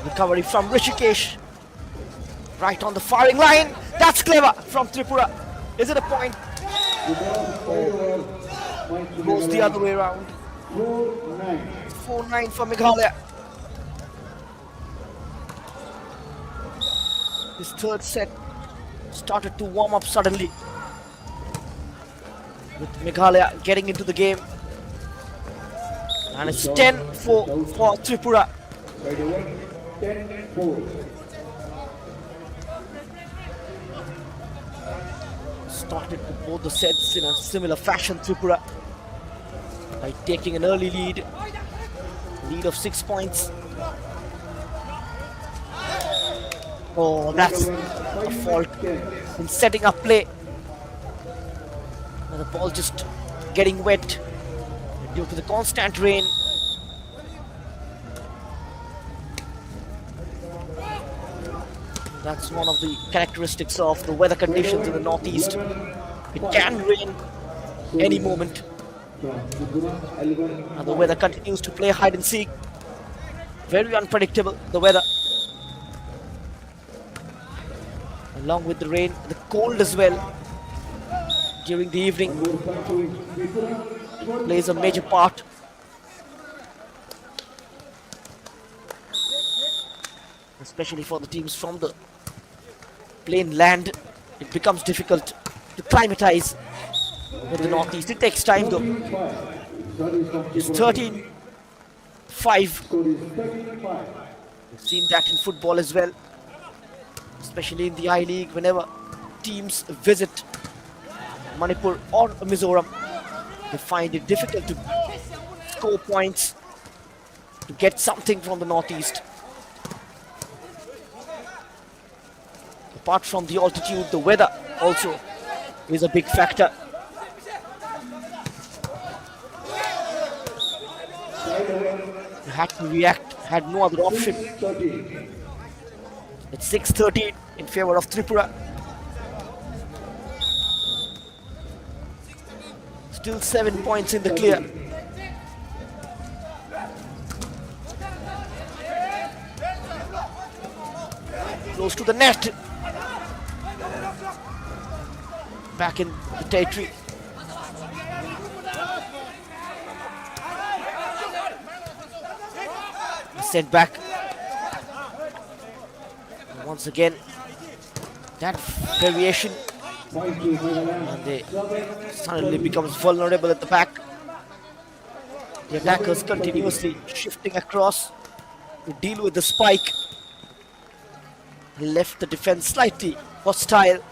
Recovery from Rishikesh. Right on the firing line. That's clever from Tripura. Is it a point? Goes the other way around. 4-9 for Meghalaya. His third set started to warm up suddenly, with Meghalaya getting into the game. And it's 10-4 for Tripura. 10-4. Started with both the sets in a similar fashion, Tripura, by taking an early lead of 6 points. Oh, that's a fault in setting up play. And the ball just getting wet due to the constant rain. That's one of the characteristics of the weather conditions in the northeast. It can rain any moment. And the weather continues to play hide and seek. Very unpredictable, the weather. Along with the rain, the cold as well during the evening plays a major part. Especially for the teams from the plain land, it becomes difficult to climatize with the northeast. It takes time though. It's 13-5. We've seen that in football as well, especially in the I-League. Whenever teams visit Manipur or Mizoram, they find it difficult to score points, to get something from the northeast. Apart from the altitude, the weather also is a big factor. You had to react, had no other option. It's 6-13 in favor of Tripura. Still 7 points in the clear. Close to the net. Back in the territory. Sent back. And once again, that variation. And they suddenly becomes vulnerable at the back. The attackers continuously shifting across to deal with the spike. Left the defense slightly hostile.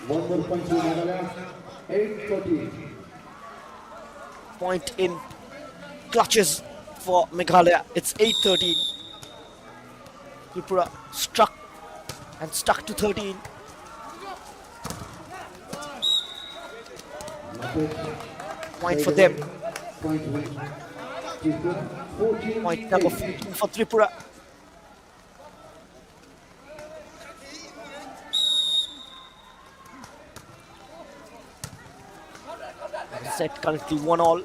One more point to Nagaland. 8-14. Point in clutches for Meghalaya. It's 8-13. Tripura struck and stuck to 13. Point for them. Point number 14 for Tripura. Set currently 1-1.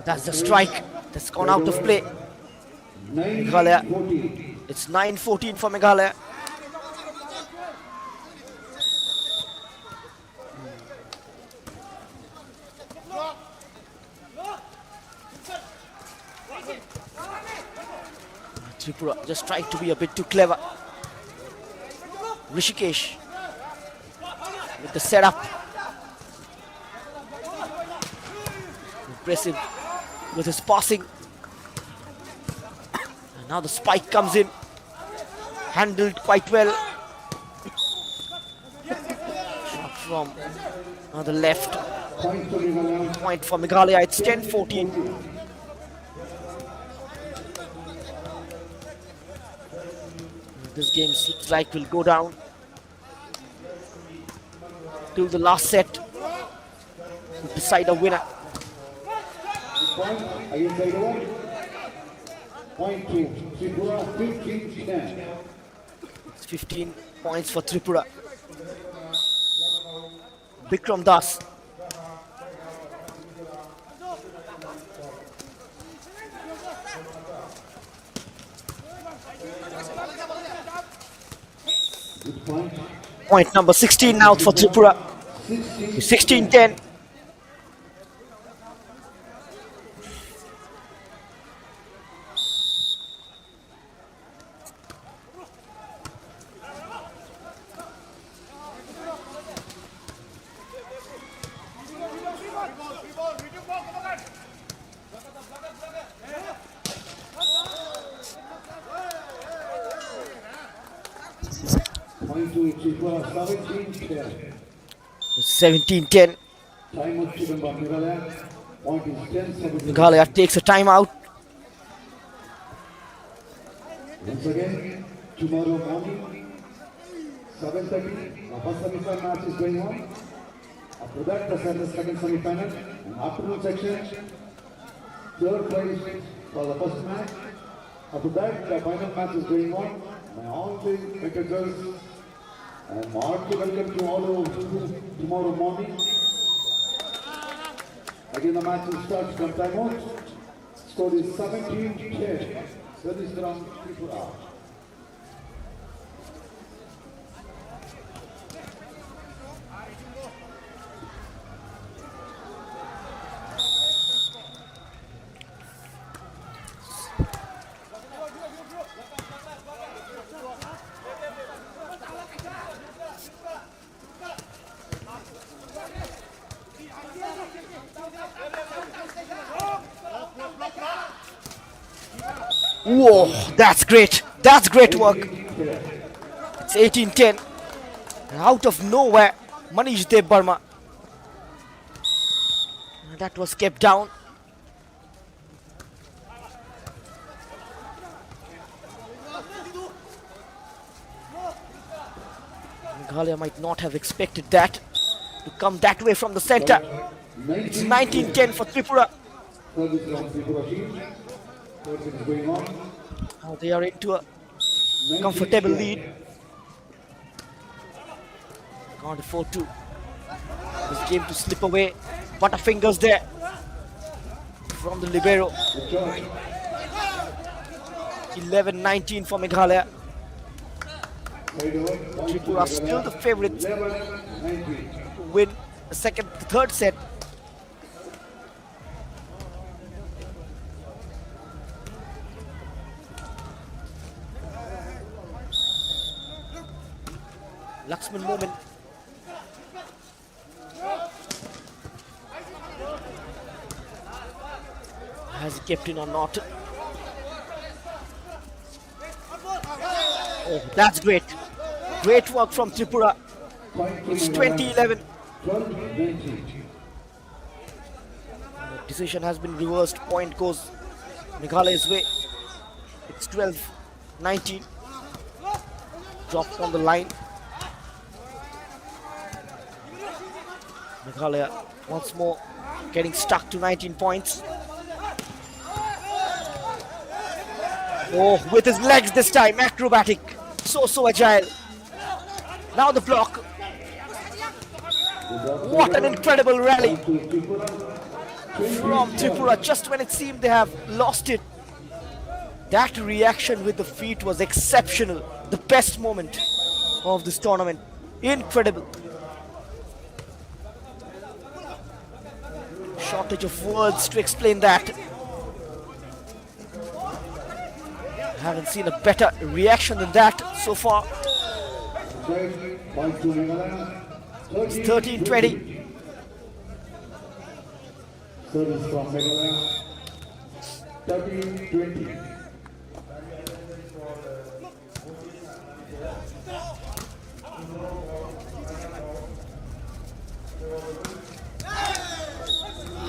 That's the strike that's gone out of play. Meghalaya. It's 9-14 for Meghalaya. Tripura just trying to be a bit too clever. Rishikesh with the setup. Impressive with his passing. And now the spike comes in. Handled quite well. Shot from the left. Point for Meghalaya. It's 10-14. This game seems like will go down till the last set to decide a winner. It's 15 points for Tripura. Bikram Das. Point number 16 now for Tripura. 16-10. Point to Tripura, 17-10. 17-10. Timeout given by Meghalaya. Point is 10-17. Meghalaya takes a timeout. Once again, tomorrow morning, 7:30, the first semi-final match is going on. After that, the second semi-final. And afternoon section, third place for the first match. After that, the final match is going on. My all three competitors, and heartily welcome to all of you tomorrow morning. Again, the match will start from timeout. Score is 17-10. Service from Tripura. Whoa, that's great. That's great work. It's 18-10. And out of nowhere, Manish Dev Burma. And that was kept down. Meghalaya might not have expected that to come that way from the center. It's 19-10 for Tripura. Now they are into a comfortable lead. Can't afford to this game to slip away. Butterfingers there from the libero. 11-19 for Meghalaya. Tripura still the favourites to win the third set. Laxman moment. Has he kept in or not? Oh, that's great. Great work from Tripura. It's 20-11. The decision has been reversed. Point goes Meghalaya's way. It's 12-19. Dropped on the line. Meghalaya once more getting stuck to 19 points. Oh, with his legs this time, acrobatic. So agile. Now the block. What an incredible rally from Tripura just when it seemed they have lost it. That reaction with the feet was exceptional. The best moment of this tournament. Incredible. Shortage of words to explain that. Haven't seen a better reaction than that so far. It's 13-20. Service from Nagaland. 13-20.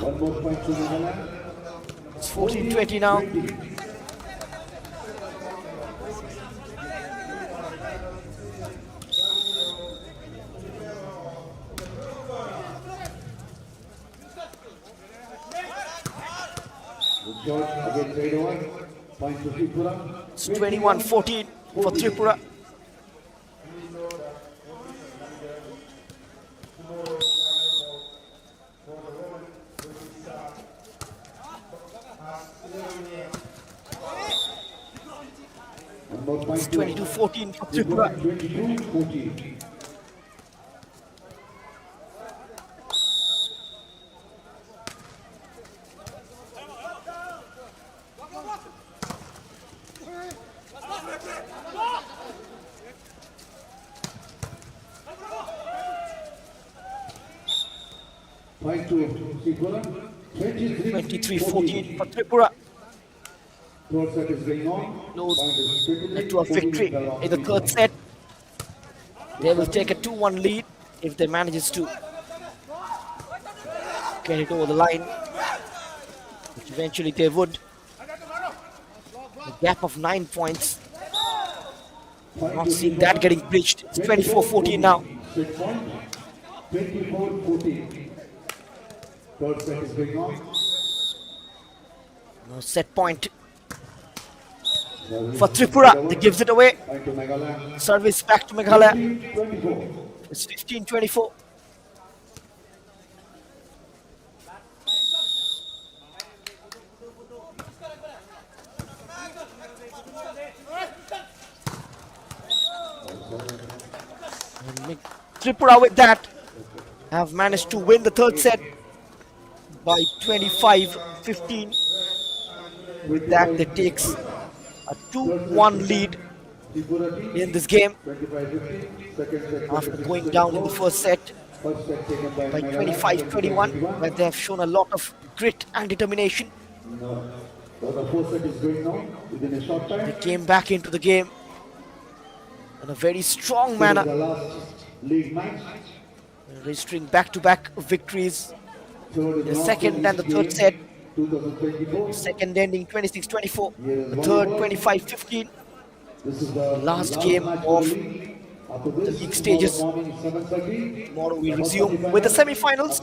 One more point to Nagaland. It's 14-20 now. Again, trade over. Point to Tripura. It's 21-14 for Tripura. It's 22-14 for Tripura. 22-14. Point to Tripura. 23-14 for Tripura. Third set is going on. Close to a victory in the third set. They will take a 2-1 lead if they manages to get it over the line, which eventually they would. A gap of 9 points. Not seeing that getting breached. It's 24-14 now. 24-14. Third set is going on. No set point for Tripura. They gives it away. Service back to Meghalaya. It's 15-24. Tripura with that have managed to win the third set by 25-15. With that, they takes a 2-1 lead in this game after going down in the first set by 25-21, where they have shown a lot of grit and determination. They came back into the game in a very strong manner, registering back-to-back victories in the second and the third set. Second ending 26-24, the third 25-15. The last game of the league stages. Tomorrow we resume with the semi-finals.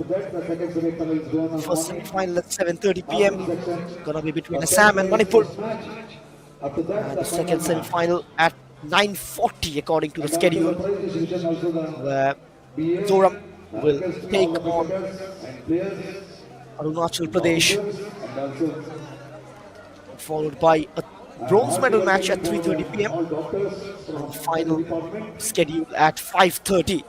First semi-final at 7:30 p.m. Gonna be between Assam and Manipur. And the second semi-final at 9:40 according to the schedule, where Zoram will take on Arunachal Pradesh, followed by a bronze medal match at 3:30 p.m. and the final schedule at 5:30.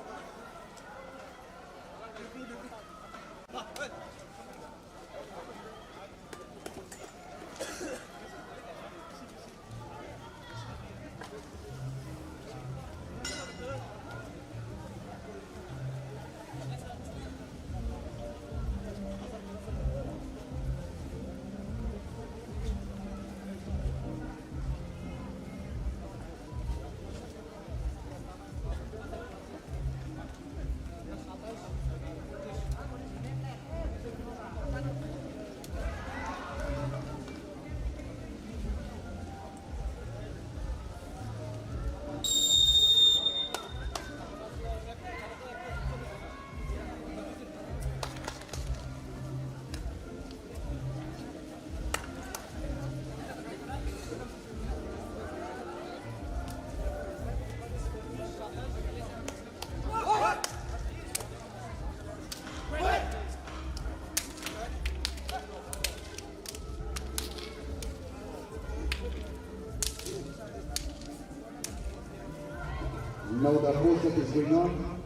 Now the fourth set is going on.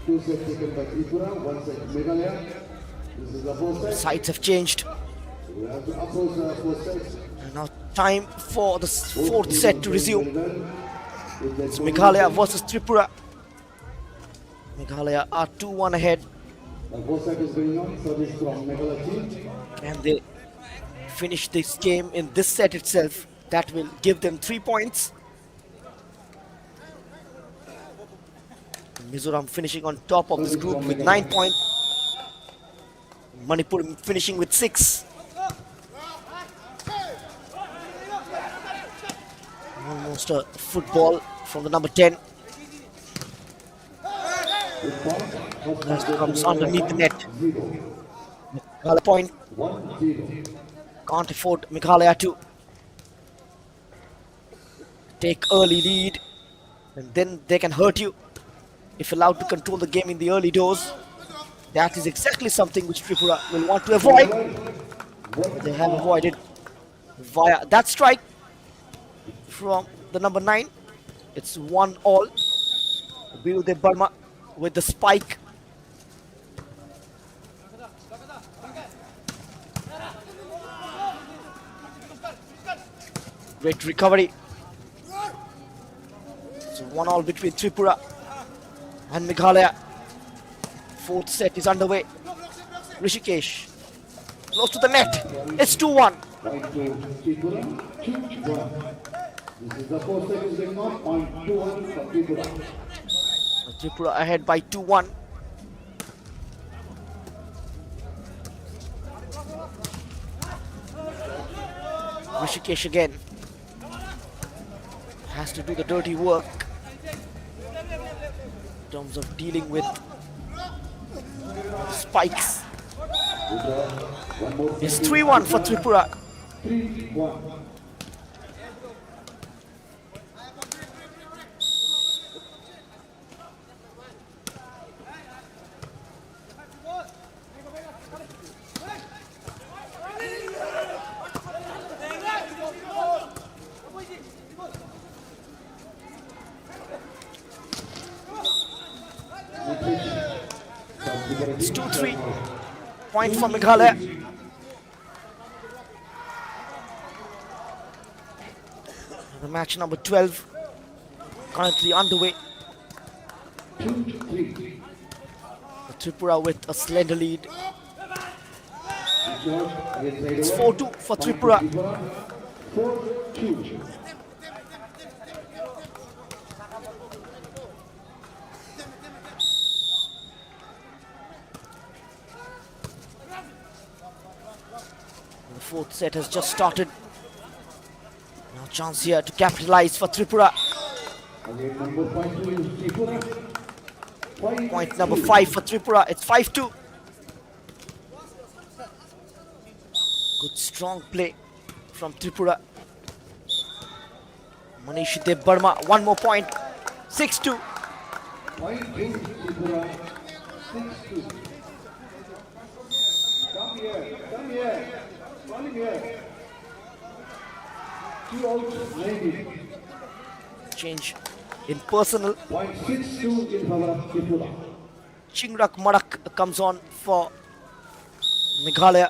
Two sets taken by Tripura, one set Meghalaya. This is the fourth set. Sides have changed. We have to approach the fourth set. And now Time for the fourth set to resume. It's Meghalaya versus Tripura. Meghalaya are 2-1 ahead. The fourth set is going on. Service from Nagaland team. Can they finish this game in this set itself? That will give them 3 points. Mizoram finishing on top of this group with 9 points. Manipur finishing with 6. Almost a football from the number 10. That comes underneath the net. Meghalaya point. Can't afford Meghalaya to take early lead, and then they can hurt you if allowed to control the game in the early doors. That is exactly something which Tripura will want to avoid. They have avoided via that strike from the number 9. It's 1-all. Birudev Burma with the spike. Great recovery. It's 1-all between Tripura and Meghalaya. Fourth set is underway. Rishikesh close to the net. It's 2-1. This is the fourth set is going on. Point 2-1 for Tripura. Tripura ahead by 2-1. Rishikesh again has to do the dirty work in terms of dealing with spikes. It's 3-1 for Tripura. 3-1. It's 2-3. Point for Meghalaya. The match number 12 currently underway. Tripura with a slender lead. It's 4-2 for Tripura. 4-2. The fourth set has just started. Now chance here to capitalize for Tripura. Point number 5 for Tripura. It's 5-2. Good strong play from Tripura. Manish Dev Burma, one more point. 6-2. Tripura. 6-2. Come here. Come here. Come here. 2 out, 90. Change in personal. Point 6-2 in favor of Tripura. Chingrak Madak comes on for Meghalaya.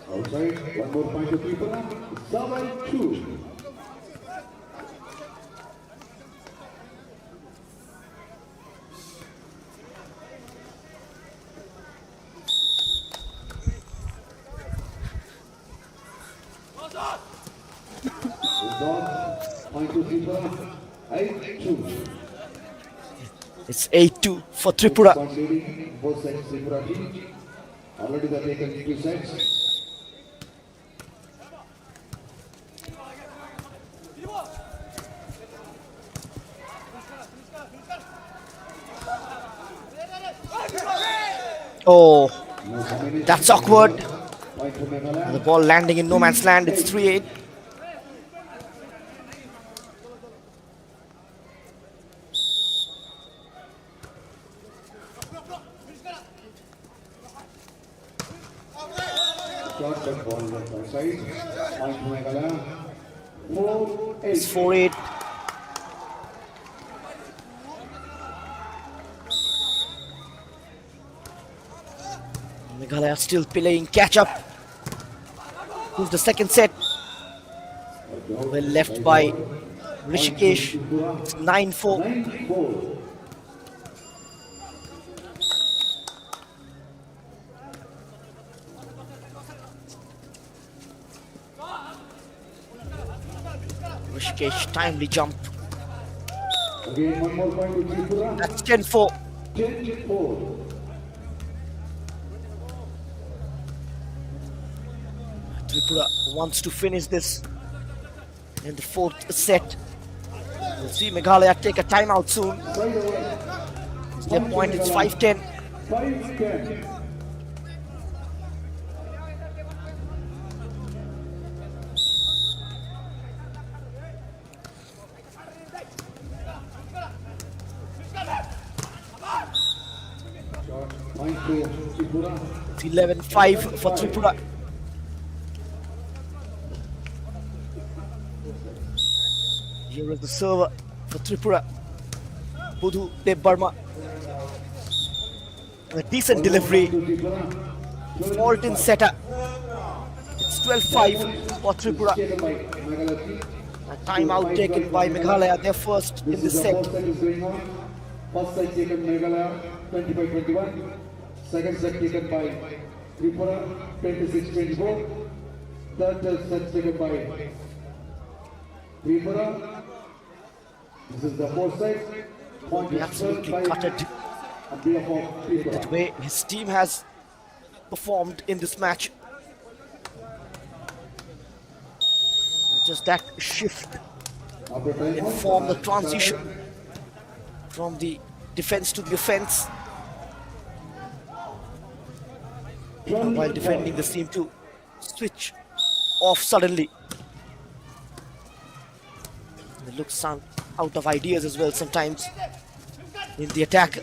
Outside, one more point to Tripura. 7-2. Point to Tripura. 8-2. It's 8-2 for Tripura. Point leading both sides Tripura team. Already they have taken 2 sets. Oh, that's awkward. The ball landing in no man's land. It's 3-8. It's 4-8. Meghalaya still playing catch up. Who's the second set? Well left by Rishikesh. It's 9-4. Rishikesh timely jump. Again, one more point to Tripura. That's 10-4. 10-4. Tripura wants to finish this in the fourth set. We'll see Meghalaya take a timeout soon. It's their point, it's 5-10. 5-10. It's 11-5 for Tripura. Here is the server for Tripura. Budhu Dev Burma. A decent delivery. Fault in setter. It's 12-5 for Tripura. A timeout taken by Meghalaya, their first in the set. First set taken Meghalaya 20-21. Second set taken by Tripura 26-24. Third set taken by Tripura. This is the fourth set. Point He absolutely gutted the way his team has performed in this match. Just that shift in form, the transition from the defense to the offense. While defending, they seem to switch off suddenly. It looks out of ideas as well sometimes in the attack.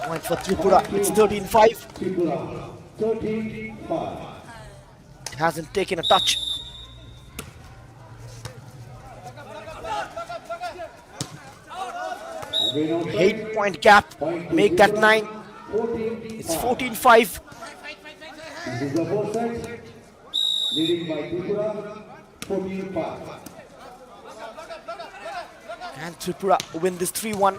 Point for Tripura, it's 13-5. Tripura 13-5. It hasn't taken a touch. Again, 8-point gap, make that 9. It's 14-5. This is the fourth set. Leading by Tripura 14-5. And Tripura win this 3-1.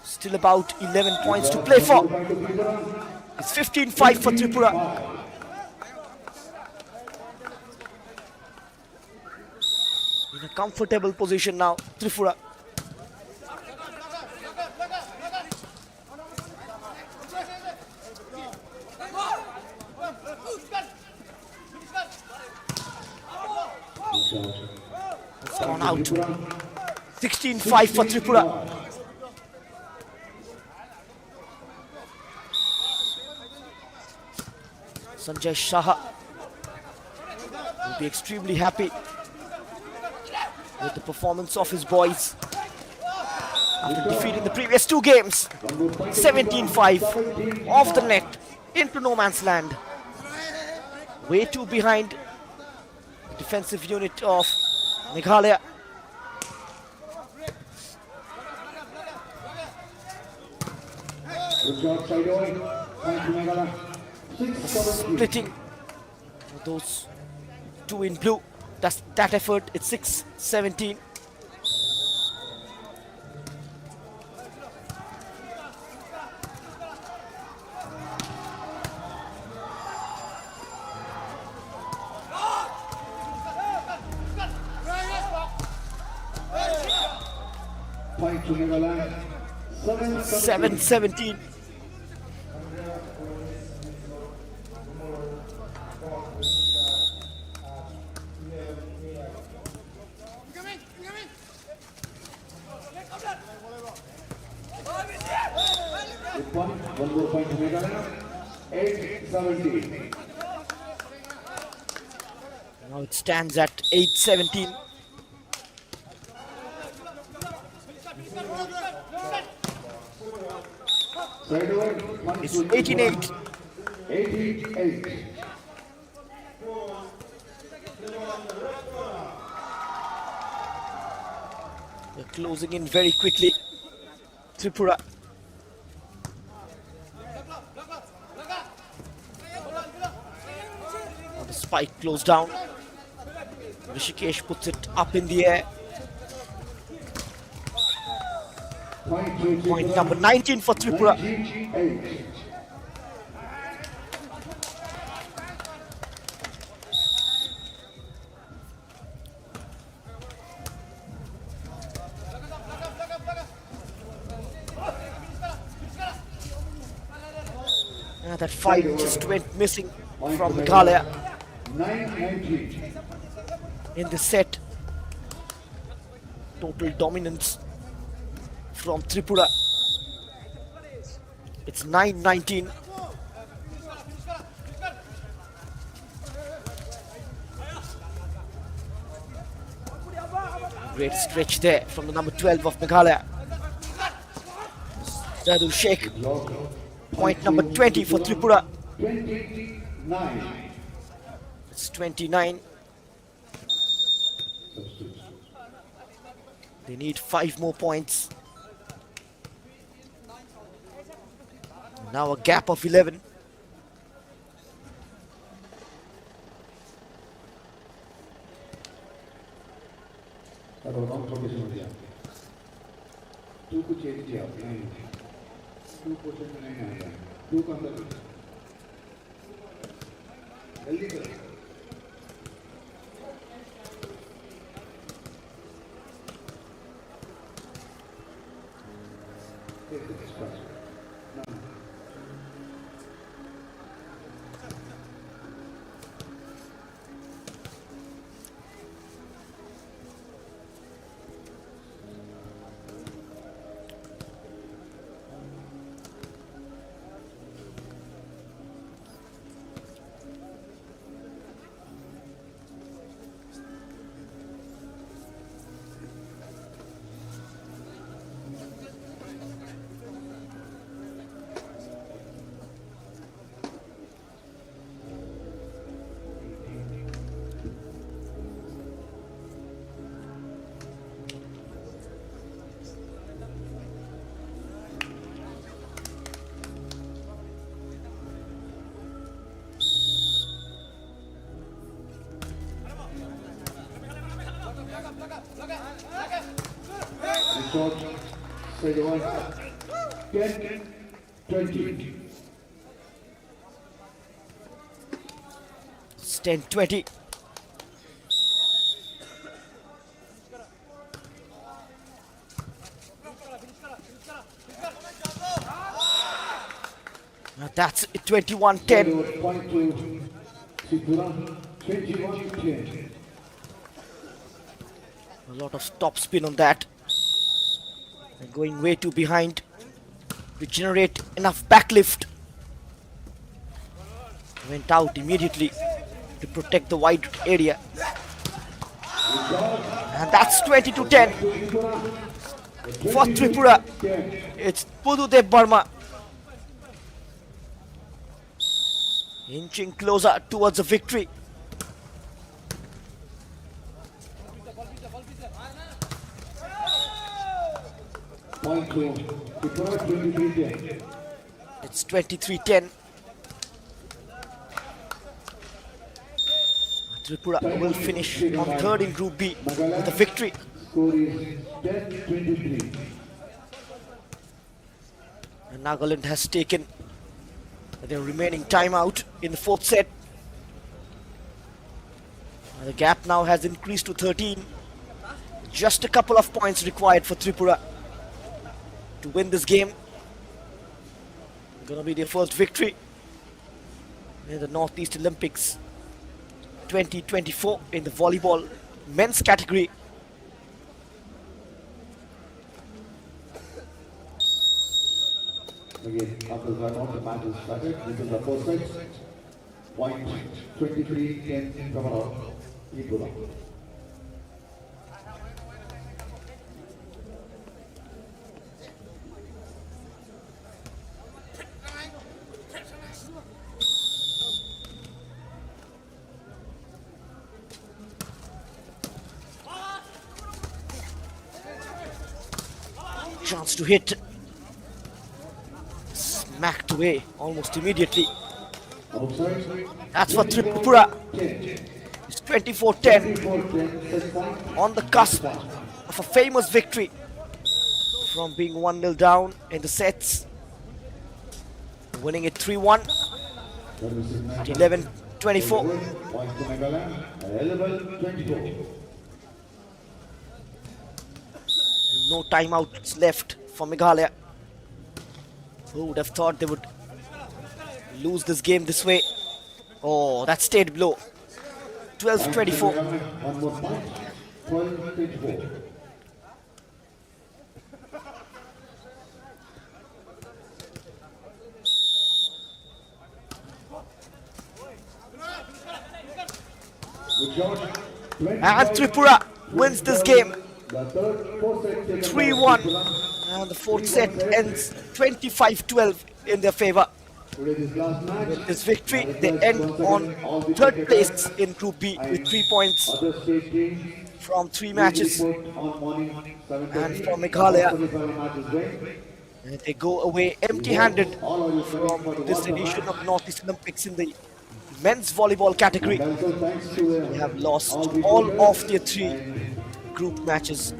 Still about 11 points to play for. It's 15-5 for Tripura. In a comfortable position now, Tripura. It's gone out. 16-5 for Tripura. Sanjay Shah will be extremely happy with the performance of his boys after defeating the previous two games. 17-5 off the net into no man's land. Way too behind the defensive unit of Meghalaya. Good job, Saido. Thank you, Meghalaya. Splitting those two in blue. That's that effort. It's 6-17. Point to Nagaland. 7-17. One more point to Nagaland. 8-17. Now it stands at 8-17. It's 18-8. 18-8. They're closing in very quickly. Tripura. The spike closed down. Rishikesh puts it up in the air. Point number 19 for Tripura. That fight just went missing from Meghalaya in the set. Total dominance from Tripura. It's 9-19. Great stretch there from the number 12 of Meghalaya. Zadul Sheikh. Point number 20 for Tripura. 29. It's 29. They need 5 more points. Now a gap of 11. Say the one. 10, 20. It's 10-20. Now that's 21-10. Point to Tripura, 21-10. A lot of top spin on that. And going way too behind to generate enough backlift. Went out immediately to protect the wide area. And that's 20-10 for Tripura. It's Bududev Burma inching closer towards a victory. Point to Tripura, 23-10. It's 23-10. Tripura will finish on third in Group B with a victory. Score is 10-23. And Nagaland has taken their remaining timeout in the fourth set. The gap now has increased to 13. Just a couple of points required for Tripura to win this game. Gonna be their first victory in the Northeast Olympics 2024 in the volleyball men's category. Again, after the run out, the match is started. This is the first set. Point 23-10 Tripura. Chance to hit. Smacked away almost immediately. That's for Tripura. It's 24-10 on the cusp of a famous victory from being 1-0 down in the sets, winning it 3-1 at 11-24. No timeouts left for Meghalaya. Who would have thought they would lose this game this way? Oh, that stayed below. 12-24. And Tripura wins this game 3-1, and the fourth set ends 25-12 in their favor. With this victory, they end on third place in Group B with 3 points from 3 matches. And for Meghalaya, they go away empty-handed from this edition of Northeast Olympics in the men's volleyball category. They have lost all of their 3 group matches.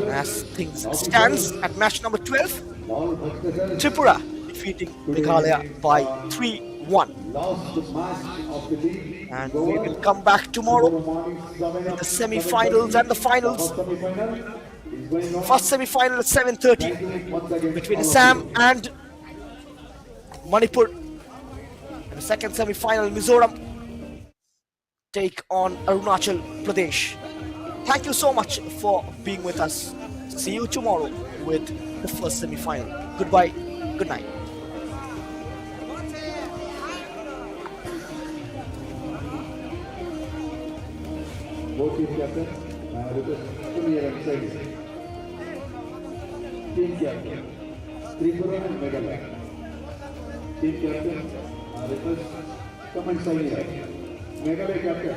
As things stands at match number 12, Tripura defeating Meghalaya by 3-1. And we will come back tomorrow with the semi-finals and the finals. First semi-final at 7:30 between Assam and Manipur. And the second semi-final, Mizoram take on Arunachal Pradesh. Thank you so much for being with us. See you tomorrow with the first semi-final. Goodbye. Good night. Both team captain, request to be here and say team captain, Tripura and Meghalaya. Team captain, request come and sign here. Meghalaya captain.